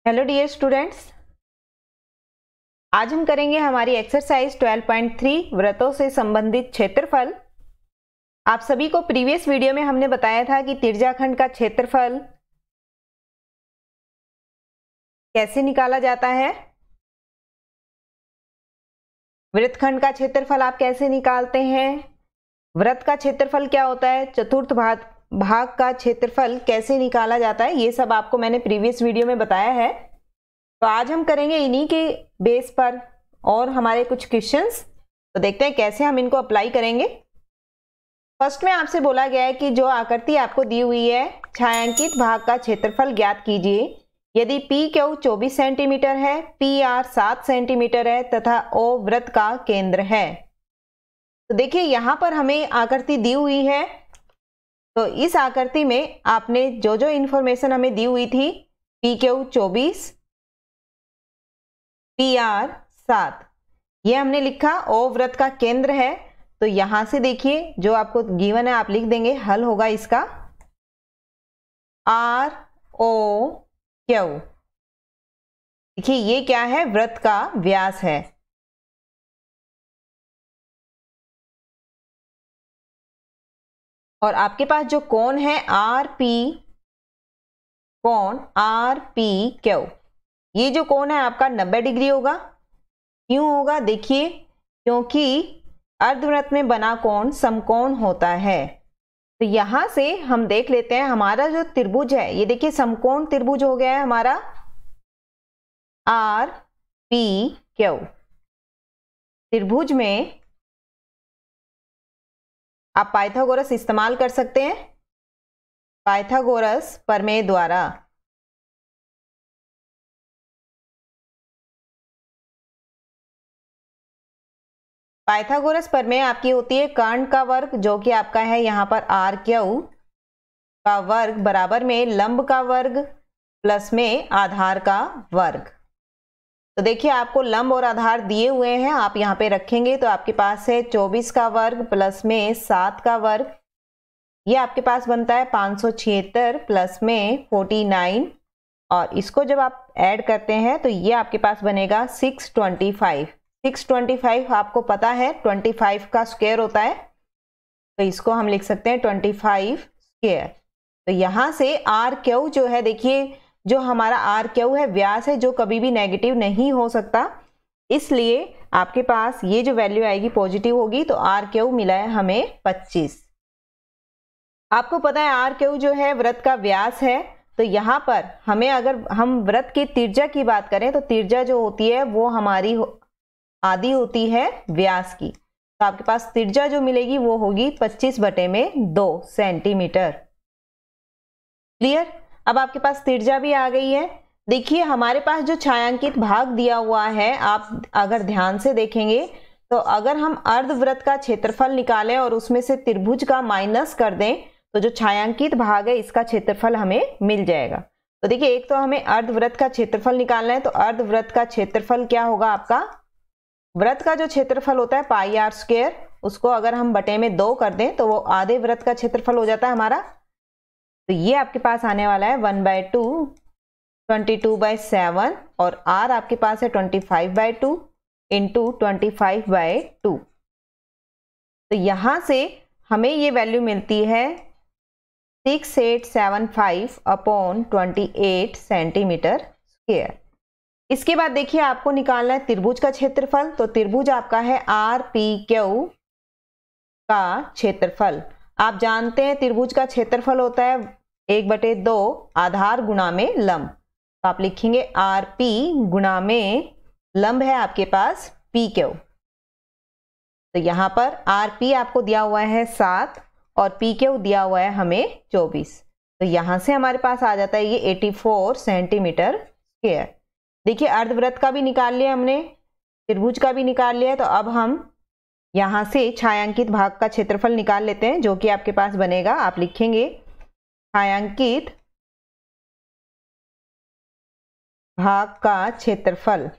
Hello dear students, आज हम करेंगे हमारी एक्सरसाइज 12.3 वृत्तों से संबंधित क्षेत्रफल। आप सभी को प्रीवियस वीडियो में हमने बताया था कि त्रिज्याखंड का क्षेत्रफल कैसे निकाला जाता है। वृत्तखंड का क्षेत्रफल आप कैसे निकालते हैं, वृत्त का क्षेत्रफल क्या होता है, चतुर्थ भाग का क्षेत्रफल कैसे निकाला जाता है, ये सब आपको मैंने प्रीवियस वीडियो में बताया है। तो आज हम करेंगे इन्हीं के बेस पर और हमारे कुछ क्वेश्चंस। तो देखते हैं कैसे हम इनको अप्लाई करेंगे। फर्स्ट में आपसे बोला गया है कि जो आकृति आपको दी हुई है, छायांकित भाग का क्षेत्रफल ज्ञात कीजिए यदि पी क्यू 24 सेंटीमीटर है, पी आर 7 सेंटीमीटर है तथा ओ वृत्त का केंद्र है। तो देखिए यहां पर हमें आकृति दी हुई है, तो इस आकृति में आपने जो जो इंफॉर्मेशन हमें दी हुई थी, पी क्यू 24, पी आर 7, ये हमने लिखा। ओ वृत्त का केंद्र है, तो यहां से देखिए जो आपको गिवन है आप लिख देंगे, हल होगा इसका आर ओ क्यू। देखिए ये क्या है, वृत्त का व्यास है। और आपके पास जो कोण है आर पी, कोण आर पी क्यू, ये जो कोण है आपका 90 डिग्री होगा। क्यों होगा, देखिए क्योंकि अर्धवृत्त में बना कोण समकोण होता है। तो यहां से हम देख लेते हैं हमारा जो त्रिभुज है, ये देखिए समकोण त्रिभुज हो गया है हमारा आर पी क्यू। त्रिभुज में आप पाइथागोरस इस्तेमाल कर सकते हैं, पाइथागोरस प्रमेय द्वारा। पाइथागोरस प्रमेय आपकी होती है कर्ण का वर्ग, जो कि आपका है यहाँ पर आर क्यू का वर्ग, बराबर में लंब का वर्ग प्लस में आधार का वर्ग। तो देखिए आपको लंब और आधार दिए हुए हैं, आप यहाँ पे रखेंगे तो आपके पास है 24 का वर्ग प्लस में 7 का वर्ग, ये आपके पास बनता है 576 प्लस में 49। और इसको जब आप ऐड करते हैं तो ये आपके पास बनेगा 625। 625 आपको पता है 25 का स्क्वायर होता है, तो इसको हम लिख सकते हैं 25 स्क्वायर। तो यहां से आर क्यू जो है, देखिए जो हमारा आर क्यू है व्यास है, जो कभी भी नेगेटिव नहीं हो सकता, इसलिए आपके पास ये जो वैल्यू आएगी पॉजिटिव होगी। तो आर क्यू मिला है हमें 25। आपको पता है आर क्यू जो है वृत्त का व्यास है, तो यहां पर हमें अगर हम वृत्त की त्रिज्या की बात करें तो त्रिज्या जो होती है वो हमारी आधी होती है व्यास की। तो आपके पास त्रिज्या जो मिलेगी वो होगी 25/2 सेंटीमीटर। क्लियर। अब आपके पास त्रिज्या भी आ गई है। देखिए हमारे पास जो छायांकित भाग दिया हुआ है, आप अगर ध्यान से देखेंगे तो अगर हम अर्धवृत्त का क्षेत्रफल निकालें और उसमें से त्रिभुज का माइनस कर दें तो जो छायांकित भाग है इसका क्षेत्रफल हमें मिल जाएगा। तो देखिए एक तो हमें अर्धवृत्त का क्षेत्रफल निकालना है, तो अर्धवृत्त का क्षेत्रफल क्या होगा आपका, वृत्त का जो क्षेत्रफल होता है पाई आर स्क्वायर, उसको अगर हम बटे में 2 कर दें तो वो आधे वृत्त का क्षेत्रफल हो जाता है हमारा। तो ये आपके पास आने वाला है 1/2, 22/7, और आर आपके पास है 25/2 इंटू 25/2। तो यहां से हमें ये वैल्यू मिलती है 6875/28 सेंटीमीटर स्क्वायर। इसके बाद देखिए आपको निकालना है त्रिभुज का क्षेत्रफल। तो त्रिभुज आपका है आर पी क्यू का क्षेत्रफल। आप जानते हैं त्रिभुज का क्षेत्रफल होता है 1/2 आधार गुणा में लंब। तो आप लिखेंगे आर पी गुणा में लंब है आपके पास पी क्यू। तो यहां पर आर पी आपको दिया हुआ है 7 और पी क्यू दिया हुआ है हमें 24। तो यहां से हमारे पास आ जाता है ये 84 सेंटीमीटर स्क्वायर। देखिए अर्धवृत्त का भी निकाल लिया हमने, त्रिभुज का भी निकाल लिया, तो अब हम यहां से छायांकित भाग का क्षेत्रफल निकाल लेते हैं, जो कि आपके पास बनेगा, आप लिखेंगे छायांकित भाग का क्षेत्रफल,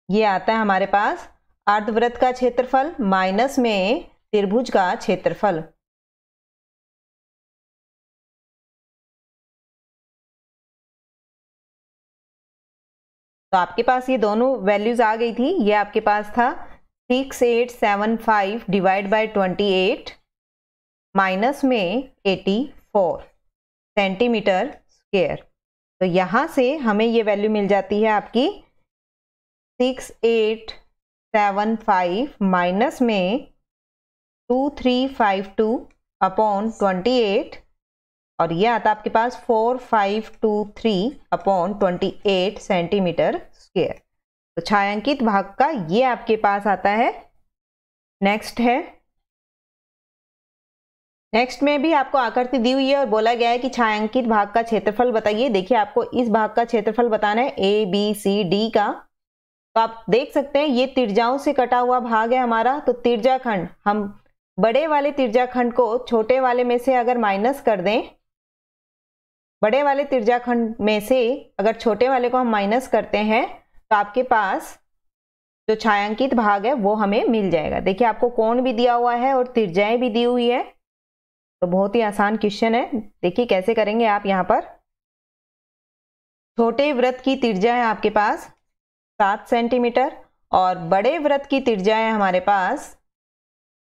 ये आता है हमारे पास अर्धवृत्त का क्षेत्रफल माइनस में त्रिभुज का क्षेत्रफल। तो आपके पास ये दोनों वैल्यूज आ गई थी। ये आपके पास था 6875 डिवाइड बाय 28 माइनस में 84 सेंटीमीटर स्क्वायर। तो यहाँ से हमें ये वैल्यू मिल जाती है आपकी 6875 माइनस में 2352 अपॉन 28 और ये आता आपके पास 4523 अपॉन 28 सेंटीमीटर स्क्वायर। तो छायांकित भाग का ये आपके पास आता है। नेक्स्ट है, नेक्स्ट में भी आपको आकृति दी हुई है और बोला गया है कि छायांकित भाग का क्षेत्रफल बताइए। देखिए आपको इस भाग का क्षेत्रफल बताना है ए बी सी डी का। तो आप देख सकते हैं ये तिर्जाओं से कटा हुआ भाग है हमारा। तो तिर्जाखंड, हम बड़े वाले तिर्जाखंड को छोटे वाले में से अगर माइनस कर दें, बड़े वाले तिर्जाखंड में से अगर छोटे वाले को हम माइनस करते हैं तो आपके पास जो छायांकित भाग है वो हमें मिल जाएगा। देखिए आपको कोण भी दिया हुआ है और तिर्जाएं भी दी हुई है। तो बहुत ही आसान क्वेश्चन है। देखिए कैसे करेंगे आप। यहाँ पर छोटे वृत्त की त्रिज्या है आपके पास 7 सेंटीमीटर और बड़े वृत्त की त्रिज्या है हमारे पास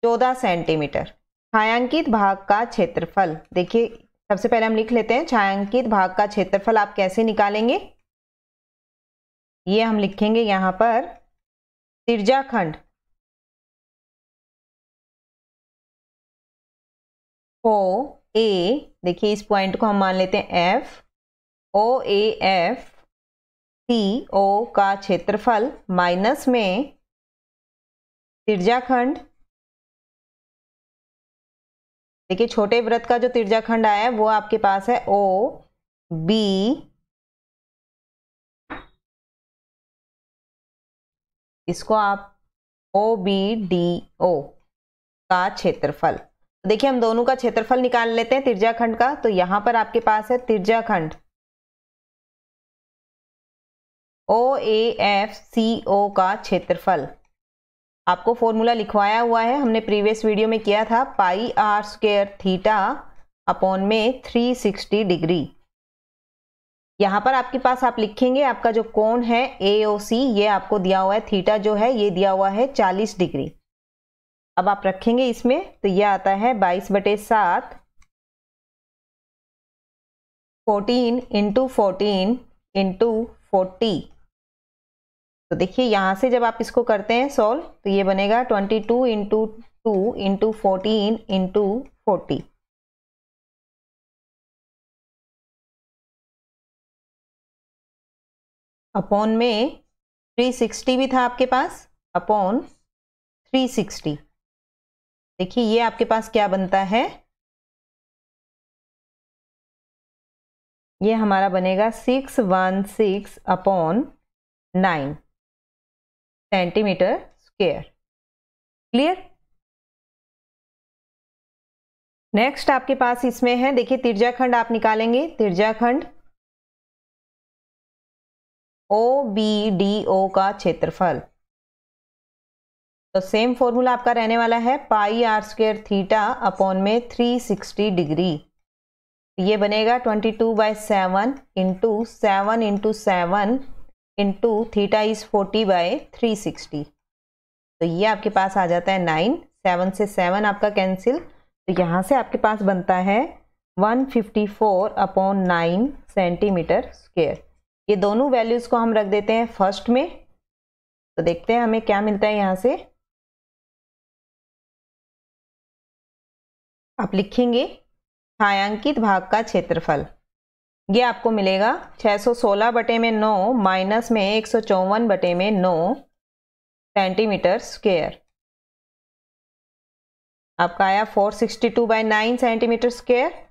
14 सेंटीमीटर। छायांकित भाग का क्षेत्रफल, देखिए सबसे पहले हम लिख लेते हैं छायांकित भाग का क्षेत्रफल आप कैसे निकालेंगे। ये हम लिखेंगे यहाँ पर त्रिज्याखंड ओ ए, देखिए इस पॉइंट को हम मान लेते हैं F, O A F C ओ का क्षेत्रफल माइनस में त्रिज्याखंड, देखिए छोटे वृत्त का जो त्रिज्याखंड आया है वो आपके पास है ओ बी, इसको आप ओ बी डी ओ का क्षेत्रफल। देखिए हम दोनों का क्षेत्रफल निकाल लेते हैं त्रिज्याखंड का। तो यहां पर आपके पास है त्रिज्याखंड ओ ए एफ सी ओ का क्षेत्रफल। आपको फॉर्मूला लिखवाया हुआ है, हमने प्रीवियस वीडियो में किया था, पाई आर स्क्वायर थीटा अपॉन में 360 डिग्री। यहां पर आपके पास आप लिखेंगे आपका जो कोण है AOC, ये आपको दिया हुआ है, थीटा जो है ये दिया हुआ है 40 डिग्री। अब आप रखेंगे इसमें तो यह आता है 22/7 14 इंटू 14 इंटू 40। तो देखिए यहां से जब आप इसको करते हैं सॉल्व तो ये बनेगा 22 इंटू 2 इंटू 14 इंटू 40। अपॉन में 360 भी था आपके पास, अपॉन 360। देखिए ये आपके पास क्या बनता है, ये हमारा बनेगा 616 upon 9 centimetre square. Clear. Next आपके पास इसमें है, देखिए त्रिज्याखंड आप निकालेंगे, त्रिज्याखंड OBDO का क्षेत्रफल। तो सेम फॉर्मूला आपका रहने वाला है पाई आर स्क्वायर थीटा अपॉन में 360 डिग्री। ये बनेगा 22/7 into 7 into 7 into theta is 40/360। तो ये आपके पास आ जाता है 9, 7 से 7 आपका कैंसिल। तो यहाँ से आपके पास बनता है 154 अपॉन 9 सेंटीमीटर स्क्वायर। ये दोनों वैल्यूज को हम रख देते हैं फर्स्ट में। तो देखते हैं हमें क्या मिलता है। यहाँ से आप लिखेंगे छायांकित भाग का क्षेत्रफल, ये आपको मिलेगा 616/9 माइनस में 154/9 सेंटीमीटर स्क्वायर। आपका आया 462/9 सेंटीमीटर स्क्वायर।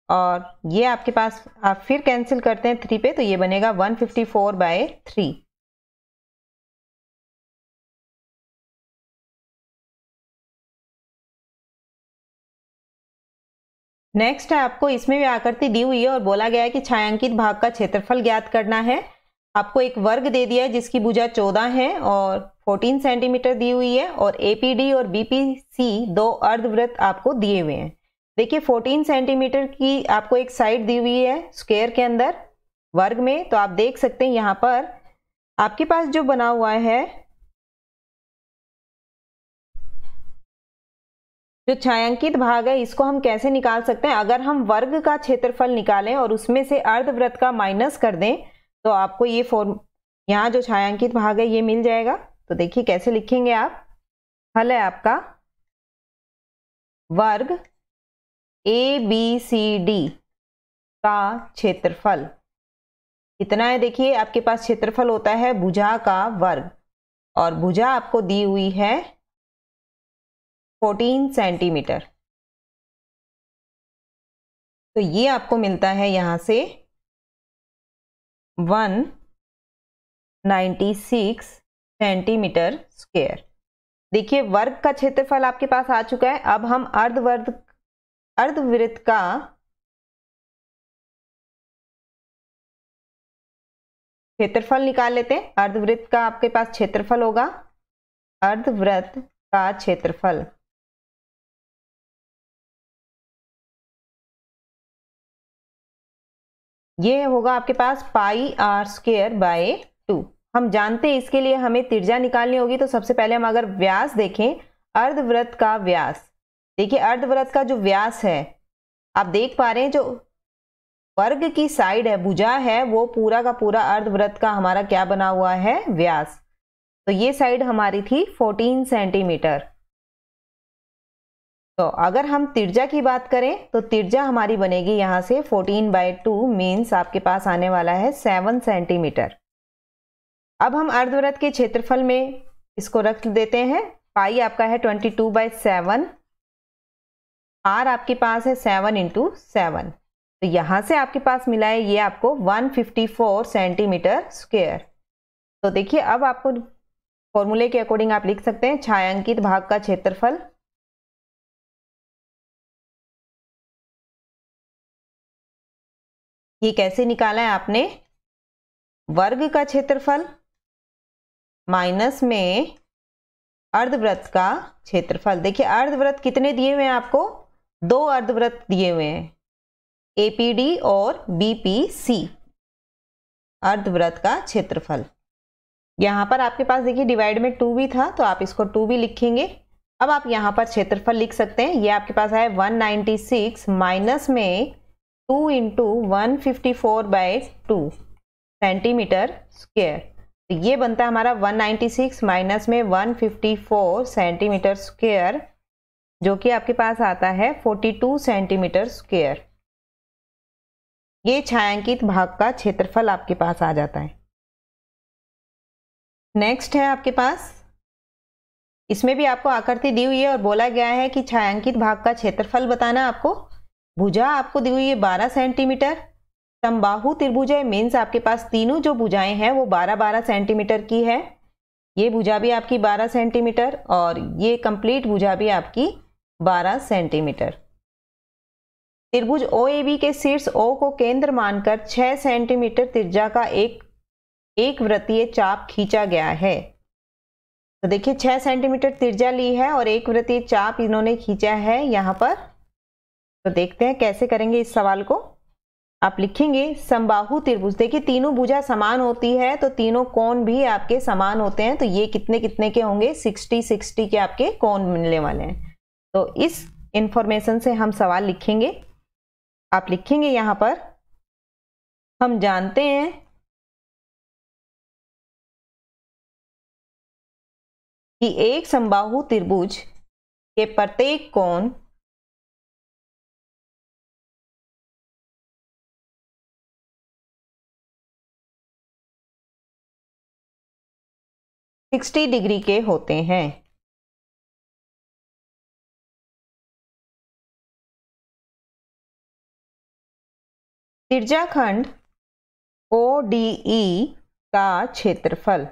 और ये आपके पास आप फिर कैंसिल करते हैं 3 पे तो ये बनेगा 154/3। नेक्स्ट है, आपको इसमें भी आकृति दी हुई है और बोला गया है कि छायांकित भाग का क्षेत्रफल ज्ञात करना है। आपको एक वर्ग दे दिया है जिसकी भुजा 14 है और 14 सेंटीमीटर दी हुई है और APD और BPC दो अर्धवृत्त आपको दिए हुए हैं। देखिए 14 सेंटीमीटर की आपको एक साइड दी हुई है स्क्वायर के अंदर वर्ग में। तो आप देख सकते हैं यहाँ पर आपके पास जो बना हुआ है, जो छायांकित भाग है, इसको हम कैसे निकाल सकते हैं? अगर हम वर्ग का क्षेत्रफल निकालें और उसमें से अर्धवृत्त का माइनस कर दें तो आपको ये फॉर्म, यहाँ जो छायांकित भाग है ये मिल जाएगा। तो देखिए कैसे लिखेंगे आप। हल है आपका वर्ग ABCD का क्षेत्रफल कितना है? देखिए आपके पास क्षेत्रफल होता है भुजा का वर्ग, और भुजा आपको दी हुई है 14 सेंटीमीटर। तो ये आपको मिलता है यहां से 196 सेंटीमीटर स्क्वायर। देखिए वर्ग का क्षेत्रफल आपके पास आ चुका है। अब हम अर्धवृत्त का क्षेत्रफल निकाल लेते हैं। अर्धवृत्त का आपके पास क्षेत्रफल होगा, अर्धवृत्त का क्षेत्रफल ये होगा आपके पास πr²/2। हम जानते हैं इसके लिए हमें त्रिज्या निकालनी होगी। तो सबसे पहले हम अगर व्यास देखें, अर्धवृत्त का व्यास, देखिए अर्धवृत्त का जो व्यास है आप देख पा रहे हैं, जो वर्ग की साइड है, भुजा है, वो पूरा का पूरा अर्धवृत्त का हमारा क्या बना हुआ है? व्यास। तो ये साइड हमारी थी 14 सेंटीमीटर। तो अगर हम त्रिज्या की बात करें तो त्रिज्या हमारी बनेगी यहां से 14/2 मीन्स आपके पास आने वाला है 7 सेंटीमीटर। अब हम अर्धवृत्त के क्षेत्रफल में इसको रख देते हैं। पाई आपका है 22/7, आर आपके पास है 7 × 7। तो यहां से आपके पास मिला है ये आपको 154 सेंटीमीटर स्क्वायर। तो देखिए अब आपको फॉर्मूले के अकॉर्डिंग आप लिख सकते हैं छायांकित भाग का क्षेत्रफल ये कैसे निकाला है आपने? वर्ग का क्षेत्रफल माइनस में अर्धवृत्त का क्षेत्रफल। देखिए अर्धवृत्त कितने दिए हुए हैं आपको? 2 अर्धवृत्त दिए हुए हैं, APD और BPC। अर्धवृत्त का क्षेत्रफल यहां पर आपके पास देखिए डिवाइड में 2 भी था, तो आप इसको 2 भी लिखेंगे। अब आप यहां पर क्षेत्रफल लिख सकते हैं। ये आपके पास है 196 माइनस में 2 × 154/2 सेंटीमीटर स्क्वायर। तो ये बनता है हमारा 196 माइनस में 154 सेंटीमीटर स्क्वायर, जो कि आपके पास आता है 42 सेंटीमीटर स्क्वायर। ये छायांकित भाग का क्षेत्रफल आपके पास आ जाता है। नेक्स्ट है आपके पास, इसमें भी आपको आकृति दी हुई है और बोला गया है कि छायांकित भाग का क्षेत्रफल बताना आपको। भुजा आपको दी हुई है 12 सेंटीमीटर। समबाहु त्रिभुज है मीन्स आपके पास तीनों जो भुजाएं हैं वो 12-12 सेंटीमीटर की है। ये भुजा भी आपकी 12 सेंटीमीटर और ये कंप्लीट भुजा भी आपकी 12 सेंटीमीटर। त्रिभुज OAB के शीर्ष O को केंद्र मानकर 6 सेंटीमीटर त्रिज्या का एक वृत्तीय चाप खींचा गया है। तो देखिए 6 सेंटीमीटर त्रिज्या ली है और एक वृत्तीय चाप इन्होंने खींचा है यहां पर। तो देखते हैं कैसे करेंगे इस सवाल को। आप लिखेंगे समबाहु त्रिभुज। देखिए तीनों भुजा समान होती है तो तीनों कोण भी आपके समान होते हैं। तो ये कितने कितने के होंगे? 60-60 के आपके कोण मिलने वाले हैं। तो इस इंफॉर्मेशन से हम सवाल लिखेंगे। आप लिखेंगे यहां पर, हम जानते हैं कि एक समबाहु त्रिभुज के प्रत्येक कोण सिक्सटी डिग्री के होते हैं। त्रिज्याखंड ODE का क्षेत्रफल,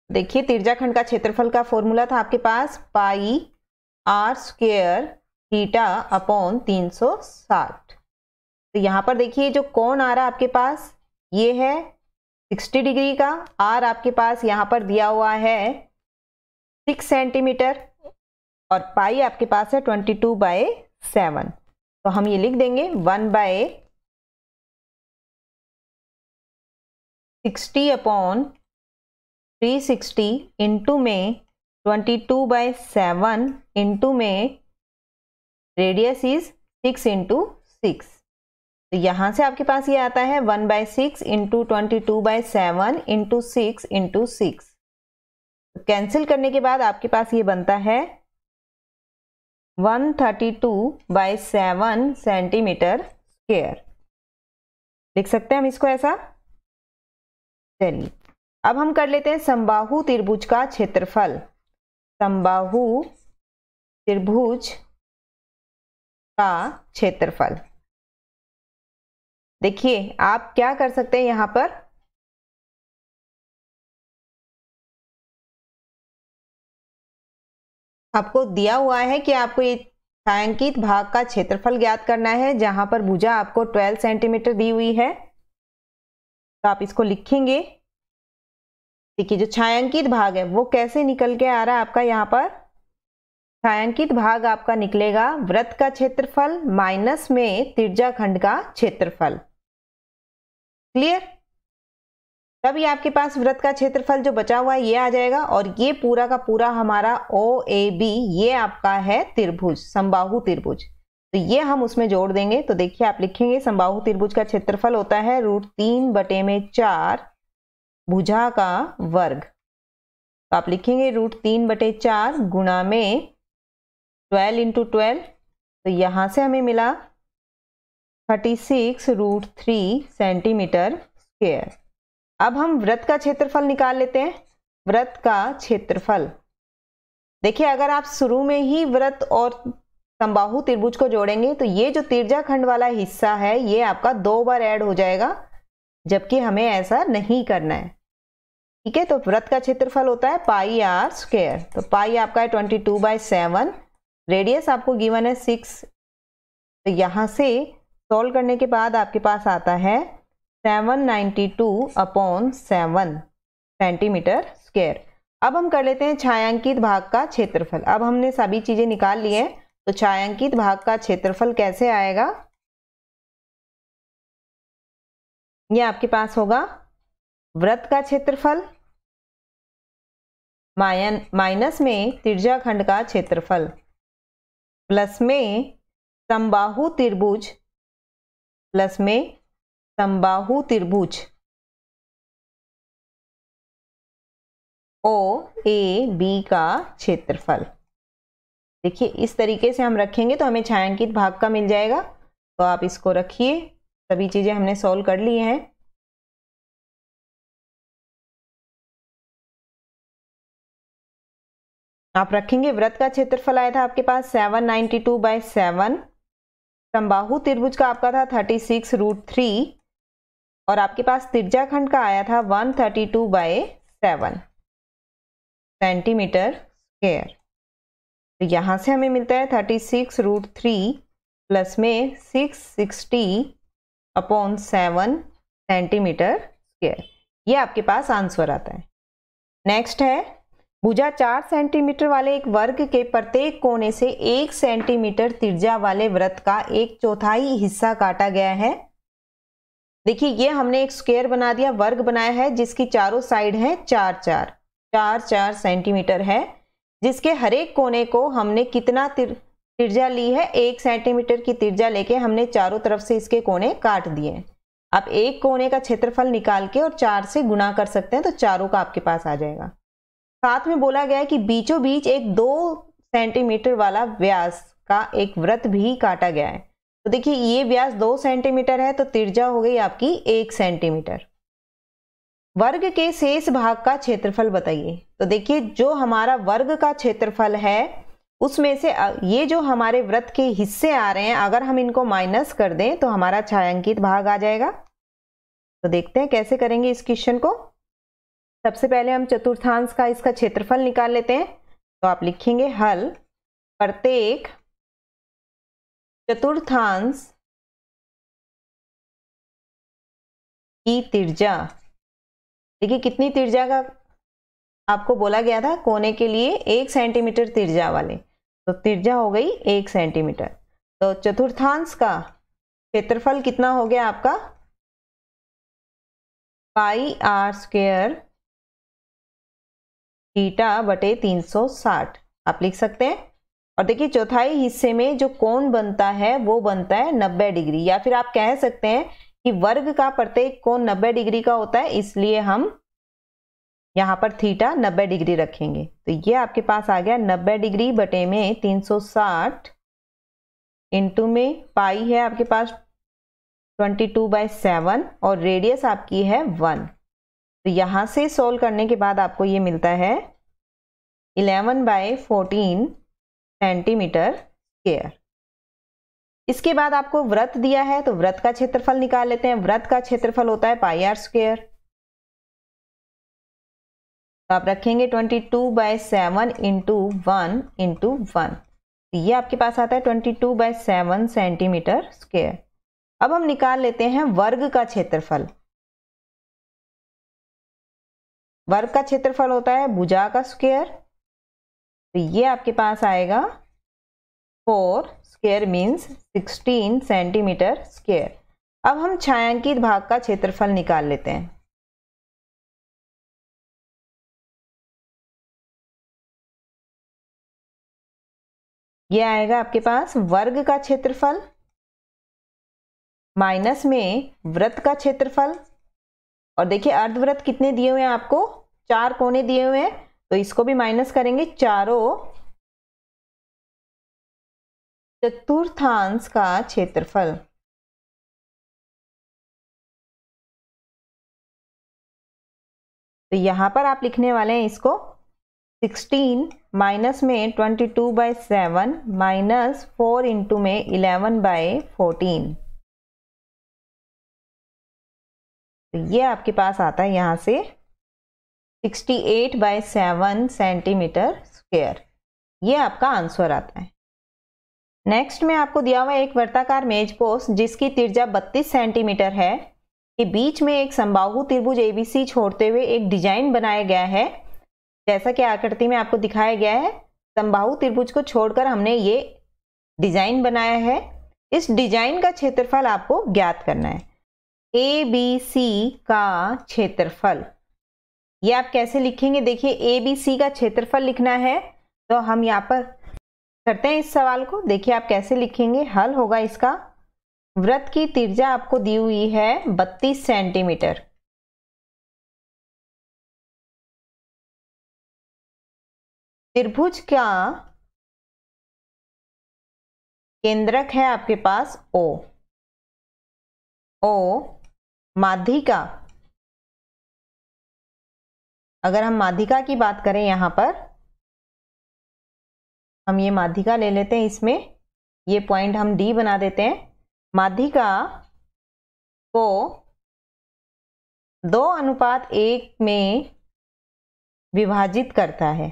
देखिए त्रिज्याखंड का क्षेत्रफल का फॉर्मूला था आपके पास πr²θ/360। तो यहां पर देखिए जो कोण आ रहा है आपके पास ये है 60 डिग्री का। आर आपके पास यहां पर दिया हुआ है 6 सेंटीमीटर और पाई आपके पास है 22/7। तो हम ये लिख देंगे 1/60/360 360 इंटू में 22/7 इंटू में रेडियस इज 6 इंटू 6। तो यहाँ से आपके पास ये आता है 1/6 इंटू 22/7 इंटू 6 इंटू 6। कैंसिल करने के बाद आपके पास ये बनता है 132/7 सेंटीमीटर स्क्वायर। लिख सकते हैं हम इसको ऐसा। चलिए अब हम कर लेते हैं समबाहु त्रिभुज का क्षेत्रफल। समबाहु त्रिभुज का क्षेत्रफल। देखिए आप क्या कर सकते हैं, यहां पर आपको दिया हुआ है कि आपको ये छायांकित भाग का क्षेत्रफल ज्ञात करना है, जहां पर भुजा आपको 12 सेंटीमीटर दी हुई है। तो आप इसको लिखेंगे। देखिए जो छायांकित भाग है वो कैसे निकल के आ रहा है आपका, यहाँ पर छायांकित भाग आपका निकलेगा वृत्त का क्षेत्रफल माइनस में त्रिज्याखंड का क्षेत्रफल। क्लियर? तब ये आपके पास वृत्त का क्षेत्रफल जो बचा हुआ है ये आ जाएगा, और ये पूरा का पूरा हमारा OAB ये आपका है त्रिभुज, समबाहु त्रिभुज। तो ये हम उसमें जोड़ देंगे। तो देखिए आप लिखेंगे समबाहु त्रिभुज का क्षेत्रफल होता है √3/4 भुजा का वर्ग। तो आप लिखेंगे √3/4 गुणा में 12 इंटू 12। तो यहां से हमें मिला 36√3 सेंटीमीटर स्क्वायर। अब हम वृत्त का क्षेत्रफल निकाल लेते हैं। वृत्त का क्षेत्रफल देखिए अगर आप शुरू में ही वृत्त और समबाहु त्रिभुज को जोड़ेंगे तो ये जो त्रिज्याखंड वाला हिस्सा है ये आपका 2 बार ऐड हो जाएगा, जबकि हमें ऐसा नहीं करना है। ठीक है, तो वृत्त का क्षेत्रफल होता है πr²। तो पाई आपका है 22/7, रेडियस आपको गिवन है 6। तो यहां से सॉल्व करने के बाद आपके पास आता है 792/7 सेंटीमीटर स्क्वायर। अब हम कर लेते हैं छायांकित भाग का क्षेत्रफल। अब हमने सभी चीजें निकाल ली हैं, तो छायांकित भाग का क्षेत्रफल कैसे आएगा, ये आपके पास होगा वृत्त का क्षेत्रफल माइनस में त्रिज्याखंड का क्षेत्रफल प्लस में समबाहु त्रिभुज OAB का क्षेत्रफल। देखिए इस तरीके से हम रखेंगे तो हमें छायांकित भाग का मिल जाएगा। तो आप इसको रखिए, सभी चीजें हमने सॉल्व कर ली हैं। आप रखेंगे वृत्त का क्षेत्रफल आया था आपके पास 792/7, समबाहु त्रिभुज का आपका था 36√3, और आपके पास त्रिज्याखंड का आया था 132/7 सेंटीमीटर स्क्वायर। तो यहां से हमें मिलता है 36√3 प्लस में 660/7 सेंटीमीटर स्क्वायर। ये आपके पास आंसर आता है। नेक्स्ट है भुजा 4 सेंटीमीटर वाले एक वर्ग के प्रत्येक कोने से 1 सेंटीमीटर त्रिज्या वाले वृत्त का 1/4 हिस्सा काटा गया है। देखिए ये हमने एक स्क्वायर बना दिया, वर्ग बनाया है जिसकी चारों साइड है 4 सेंटीमीटर है, जिसके हर एक कोने को हमने कितना त्रिज्या ली है, 1 सेंटीमीटर की त्रिज्या लेके हमने चारों तरफ से इसके कोने काट दिए। आप एक कोने का क्षेत्रफल निकाल के और 4 से गुणा कर सकते हैं, तो चारों का आपके पास आ जाएगा। साथ में बोला गया है कि बीचों बीच एक 2 सेंटीमीटर वाला व्यास का एक वृत्त भी काटा गया है। तो देखिए ये व्यास 2 सेंटीमीटर है, तो त्रिज्या हो गई आपकी 1 सेंटीमीटर। वर्ग के शेष भाग का क्षेत्रफल बताइए। तो देखिए जो हमारा वर्ग का क्षेत्रफल है उसमें से ये जो हमारे वृत्त के हिस्से आ रहे हैं, अगर हम इनको माइनस कर दें तो हमारा छायांकित भाग आ जाएगा। तो देखते हैं कैसे करेंगे इस क्वेश्चन को। सबसे पहले हम चतुर्थांश का इसका क्षेत्रफल निकाल लेते हैं। तो आप लिखेंगे हल प्रत्येक चतुर्थांश की त्रिज्या। देखिए कितनी त्रिज्या का आपको बोला गया था, कोने के लिए 1 सेंटीमीटर त्रिज्या वाले, तो त्रिज्या हो गई 1 सेंटीमीटर। तो चतुर्थांश का क्षेत्रफल कितना हो गया आपका πr² थीटा बटे 360 आप लिख सकते हैं। और देखिए चौथाई हिस्से में जो कोण बनता है वो बनता है 90 डिग्री, या फिर आप कह सकते हैं कि वर्ग का प्रत्येक कोण 90 डिग्री का होता है, इसलिए हम यहाँ पर थीटा 90 डिग्री रखेंगे। तो ये आपके पास आ गया 90 डिग्री बटे में 360 इंटू में पाई है आपके पास 22/7 और रेडियस आपकी है 1। तो यहाँ से सोल्व करने के बाद आपको ये मिलता है 11/14 सेंटीमीटर स्क्वायर। इसके बाद आपको वृत्त दिया है तो वृत्त का क्षेत्रफल निकाल लेते हैं। वृत्त का क्षेत्रफल होता है πr²। तो आप रखेंगे 22/7 इंटू 1 इंटू 1। ये आपके पास आता है 22/7 सेंटीमीटर स्क्वायर। अब हम निकाल लेते हैं वर्ग का क्षेत्रफल। वर्ग का क्षेत्रफल होता है भुजा का स्क्वायर। तो ये आपके पास आएगा 4 स्क्वायर मीन्स 16 सेंटीमीटर स्क्वायर। अब हम छायांकित भाग का क्षेत्रफल निकाल लेते हैं। ये आएगा आपके पास वर्ग का क्षेत्रफल माइनस में वृत्त का क्षेत्रफल। और देखिए अर्धवृत्त कितने दिए हुए हैं आपको, 4 कोने दिए हुए हैं, तो इसको भी माइनस करेंगे। चारों चतुर्थांश का क्षेत्रफल। तो यहां पर आप लिखने वाले हैं इसको 16 माइनस में 22/7 माइनस 4 इंटू में 11/14। तो ये आपके पास आता है यहां से 68/7 सेंटीमीटर स्क्वायर। ये आपका आंसर आता है। नेक्स्ट में आपको दिया हुआ एक वर्ताकार मेज पोस्ट जिसकी त्रिज्या 32 सेंटीमीटर है के बीच में एक समबाहु त्रिभुज ABC छोड़ते हुए एक डिजाइन बनाया गया है। जैसा कि आकृति में आपको दिखाया गया है, समबाहु त्रिभुज को छोड़कर हमने ये डिजाइन बनाया है। इस डिजाइन का क्षेत्रफल आपको ज्ञात करना है। ABC का क्षेत्रफल, ये आप कैसे लिखेंगे, देखिए ABC का क्षेत्रफल लिखना है तो हम यहाँ पर करते हैं इस सवाल को। देखिए आप कैसे लिखेंगे, हल होगा इसका। वृत्त की त्रिज्या आपको दी हुई है 32 सेंटीमीटर। त्रिभुज का केंद्रक है आपके पास O। माध्यिका, अगर हम माध्यिका की बात करें, यहां पर हम ये माध्यिका ले लेते हैं, इसमें ये पॉइंट हम D बना देते हैं। माध्यिका को 2:1 में विभाजित करता है।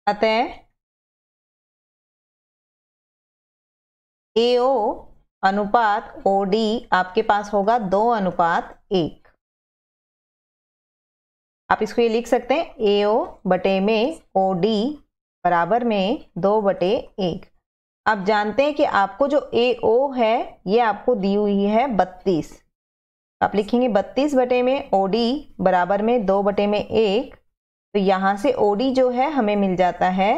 अतः AO अनुपात OD आपके पास होगा 2:1। आप इसको ये लिख सकते हैं AO बटे में OD बराबर में 2/1। आप जानते हैं कि आपको जो AO है ये आपको दी हुई है 32। आप लिखेंगे 32 बटे में OD बराबर में 2/1। तो यहां से OD जो है हमें मिल जाता है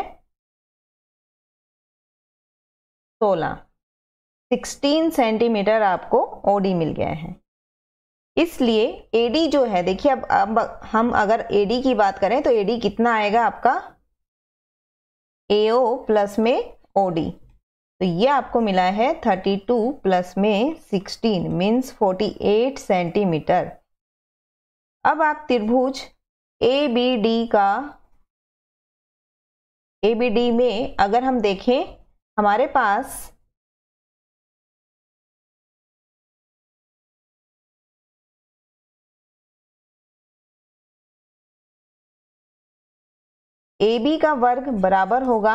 16 सेंटीमीटर आपको OD मिल गया है। इसलिए AD जो है, देखिए अब हम अगर AD की बात करें तो AD कितना आएगा आपका, AO प्लस में OD। तो ये आपको मिला है 32 प्लस में 16 मीन्स 48 सेंटीमीटर। अब आप त्रिभुज ABD में अगर हम देखें, हमारे पास AB का वर्ग बराबर होगा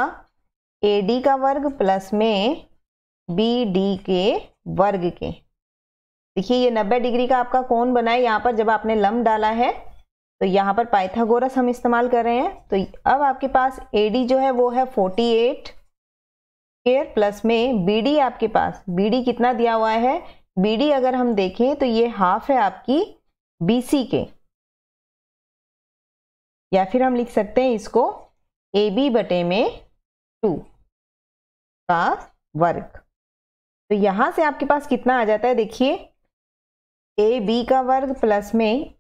AD का वर्ग प्लस में BD के वर्ग के। देखिए ये 90 डिग्री का आपका कोण बना है। यहाँ पर जब आपने लंब डाला है तो यहाँ पर पाइथागोरस हम इस्तेमाल कर रहे हैं। तो अब आपके पास AD जो है वो है 48 स्क्वायर प्लस में BD, आपके पास BD कितना दिया हुआ है BD अगर हम देखें तो ये हाफ है आपकी BC के, या फिर हम लिख सकते हैं इसको AB बटे में 2 का वर्ग। तो यहां से आपके पास कितना आ जाता है, देखिए AB का वर्ग प्लस में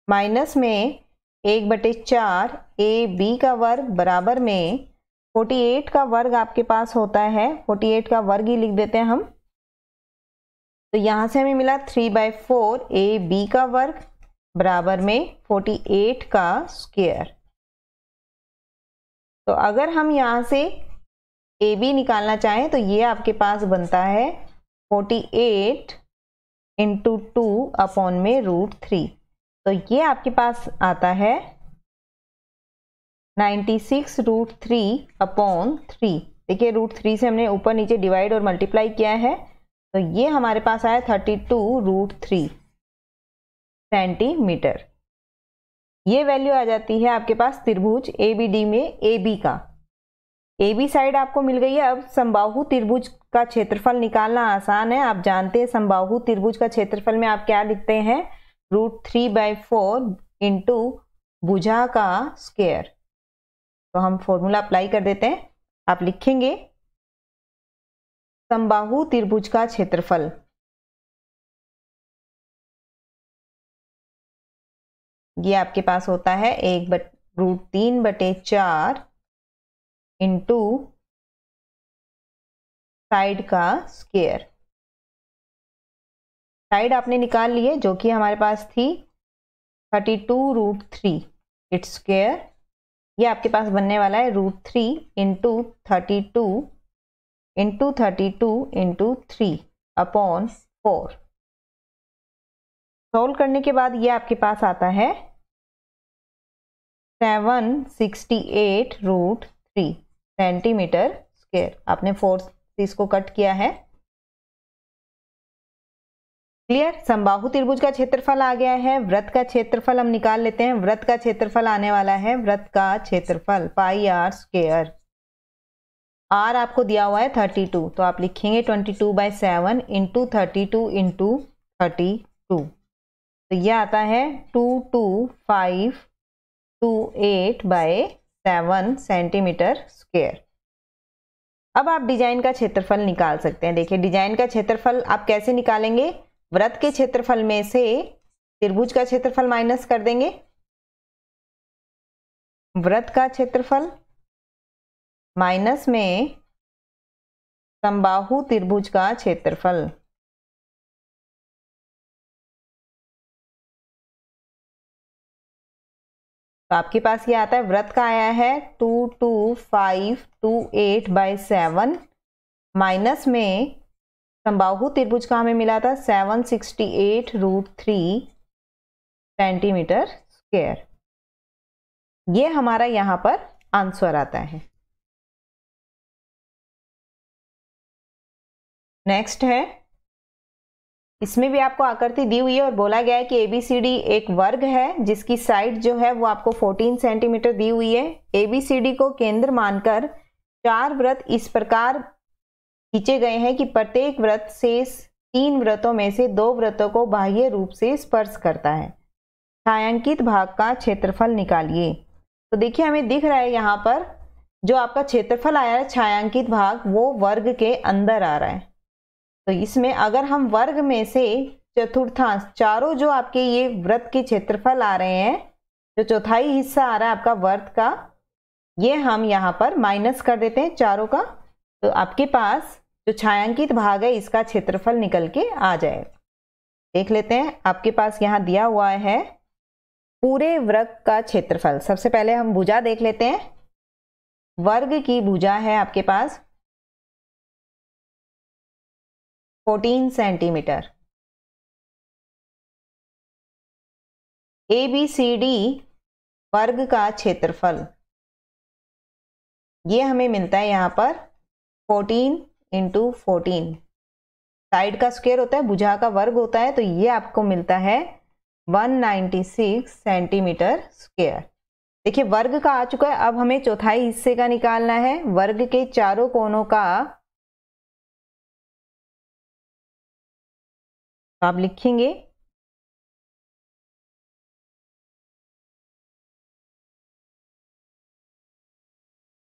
माइनस में 1/4 AB का वर्ग बराबर में 48 का वर्ग आपके पास होता है, 48 का वर्ग ही लिख देते हैं हम। तो यहां से हमें मिला 3/4 AB का वर्ग बराबर में 48 का स्क्वायर। तो अगर हम यहां से AB निकालना चाहें तो ये आपके पास बनता है 48 इंटू 2 अपॉन में √3। तो ये आपके पास आता है 96 √3 अपॉन 3। देखिए √3 से हमने ऊपर नीचे डिवाइड और मल्टीप्लाई किया है, तो ये हमारे पास आया 32 √3 सेंटीमीटर। ये वैल्यू आ जाती है आपके पास त्रिभुज ABD में AB का। AB साइड आपको मिल गई है। अब समबाहु त्रिभुज का क्षेत्रफल निकालना आसान है। आप जानते हैं समबाहु त्रिभुज का क्षेत्रफल में आप क्या लिखते हैं, √3/4 इंटू भुजा का स्क्वायर। तो हम फॉर्मूला अप्लाई कर देते हैं। आप लिखेंगे समबाहु त्रिभुज का क्षेत्रफल ये आपके पास होता है √3/4 इंटू साइड का स्क्वायर। साइड आपने निकाल लिए जो कि हमारे पास थी 32 √3 इट्स स्क्वायर। ये आपके पास बनने वाला है √3 into 32 into 32 into 3 upon 4। Solve करने के बाद ये आपके पास आता है 768 √3 सेंटीमीटर स्क्वायर। आपने 4 से इसको कट किया है। क्लियर। समबाहु त्रिभुज का क्षेत्रफल आ गया है। वृत्त का क्षेत्रफल हम निकाल लेते हैं। वृत्त का क्षेत्रफल आने वाला है, वृत्त का क्षेत्रफल πr²। r आपको दिया हुआ है 32, तो आप लिखेंगे 22/7 इंटू 32 इंटू 32। तो यह आता है 22528/7 सेंटीमीटर स्क्वायर। अब आप डिजाइन का क्षेत्रफल निकाल सकते हैं। देखिए डिजाइन का क्षेत्रफल आप कैसे निकालेंगे, वृत्त के क्षेत्रफल में से त्रिभुज का क्षेत्रफल माइनस कर देंगे। वृत्त का क्षेत्रफल माइनस में समबाहु त्रिभुज का क्षेत्रफल। तो आपके पास ये आता है, वृत्त का आया है 22528/7 माइनस में समबाहु त्रिभुज का हमें मिला था 768 √3 सेंटीमीटर स्क्वायर। ये हमारा यहां पर आंसर आता है। नेक्स्ट है, इसमें भी आपको आकृति दी हुई है और बोला गया है कि ABCD एक वर्ग है जिसकी साइड जो है वो आपको 14 सेंटीमीटर दी हुई है। ABCD को केंद्र मानकर 4 वृत्त इस प्रकार खींचे गए हैं कि प्रत्येक वृत्त शेष 3 वृत्तों में से 2 वृत्तों को बाह्य रूप से स्पर्श करता है। छायांकित भाग का क्षेत्रफल निकालिए। तो देखिए हमें दिख रहा है यहाँ पर जो आपका क्षेत्रफल आया है छायांकित भाग वो वर्ग के अंदर आ रहा है। तो इसमें अगर हम वर्ग में से चतुर्थांश, चारों जो आपके ये वृत्त के क्षेत्रफल आ रहे हैं, जो चौथाई हिस्सा आ रहा है आपका वर्ग का, ये हम यहाँ पर माइनस कर देते हैं चारों का। तो आपके पास जो छायांकित भाग है इसका क्षेत्रफल निकल के आ जाएगा। देख लेते हैं, आपके पास यहाँ दिया हुआ है पूरे वृत्त का क्षेत्रफल। सबसे पहले हम भुजा देख लेते हैं। वर्ग की भुजा है आपके पास 14 सेंटीमीटर। ABCD वर्ग का क्षेत्रफल ये हमें मिलता है यहाँ पर 14 इंटू 14। साइड का स्क्वायर होता है, भुजा का वर्ग होता है, तो ये आपको मिलता है 196 सेंटीमीटर स्क्वायर। देखिए वर्ग का आ चुका है। अब हमें चौथाई हिस्से का निकालना है। वर्ग के चारों कोनों का तो आप लिखेंगे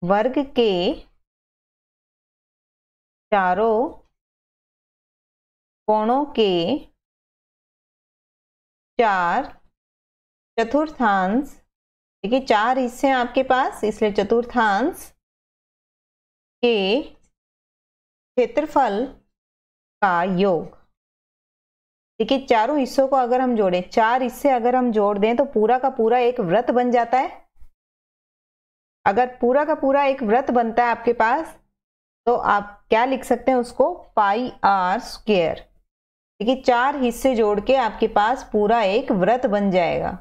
वर्ग के चारों कोणों के 4 चतुर्थांश, देखिए 4 हिस्से हैं आपके पास इसलिए चतुर्थांश के क्षेत्रफल का योग। देखिए चारों हिस्सों को अगर हम जोड़ें, 4 हिस्से अगर हम जोड़ दें तो पूरा का पूरा एक वृत्त बन जाता है। अगर पूरा का पूरा एक वृत्त बनता है आपके पास तो आप क्या लिख सकते हैं उसको, पाई आर स्क्वायर। देखिए 4 हिस्से जोड़ के आपके पास पूरा एक वृत्त बन जाएगा।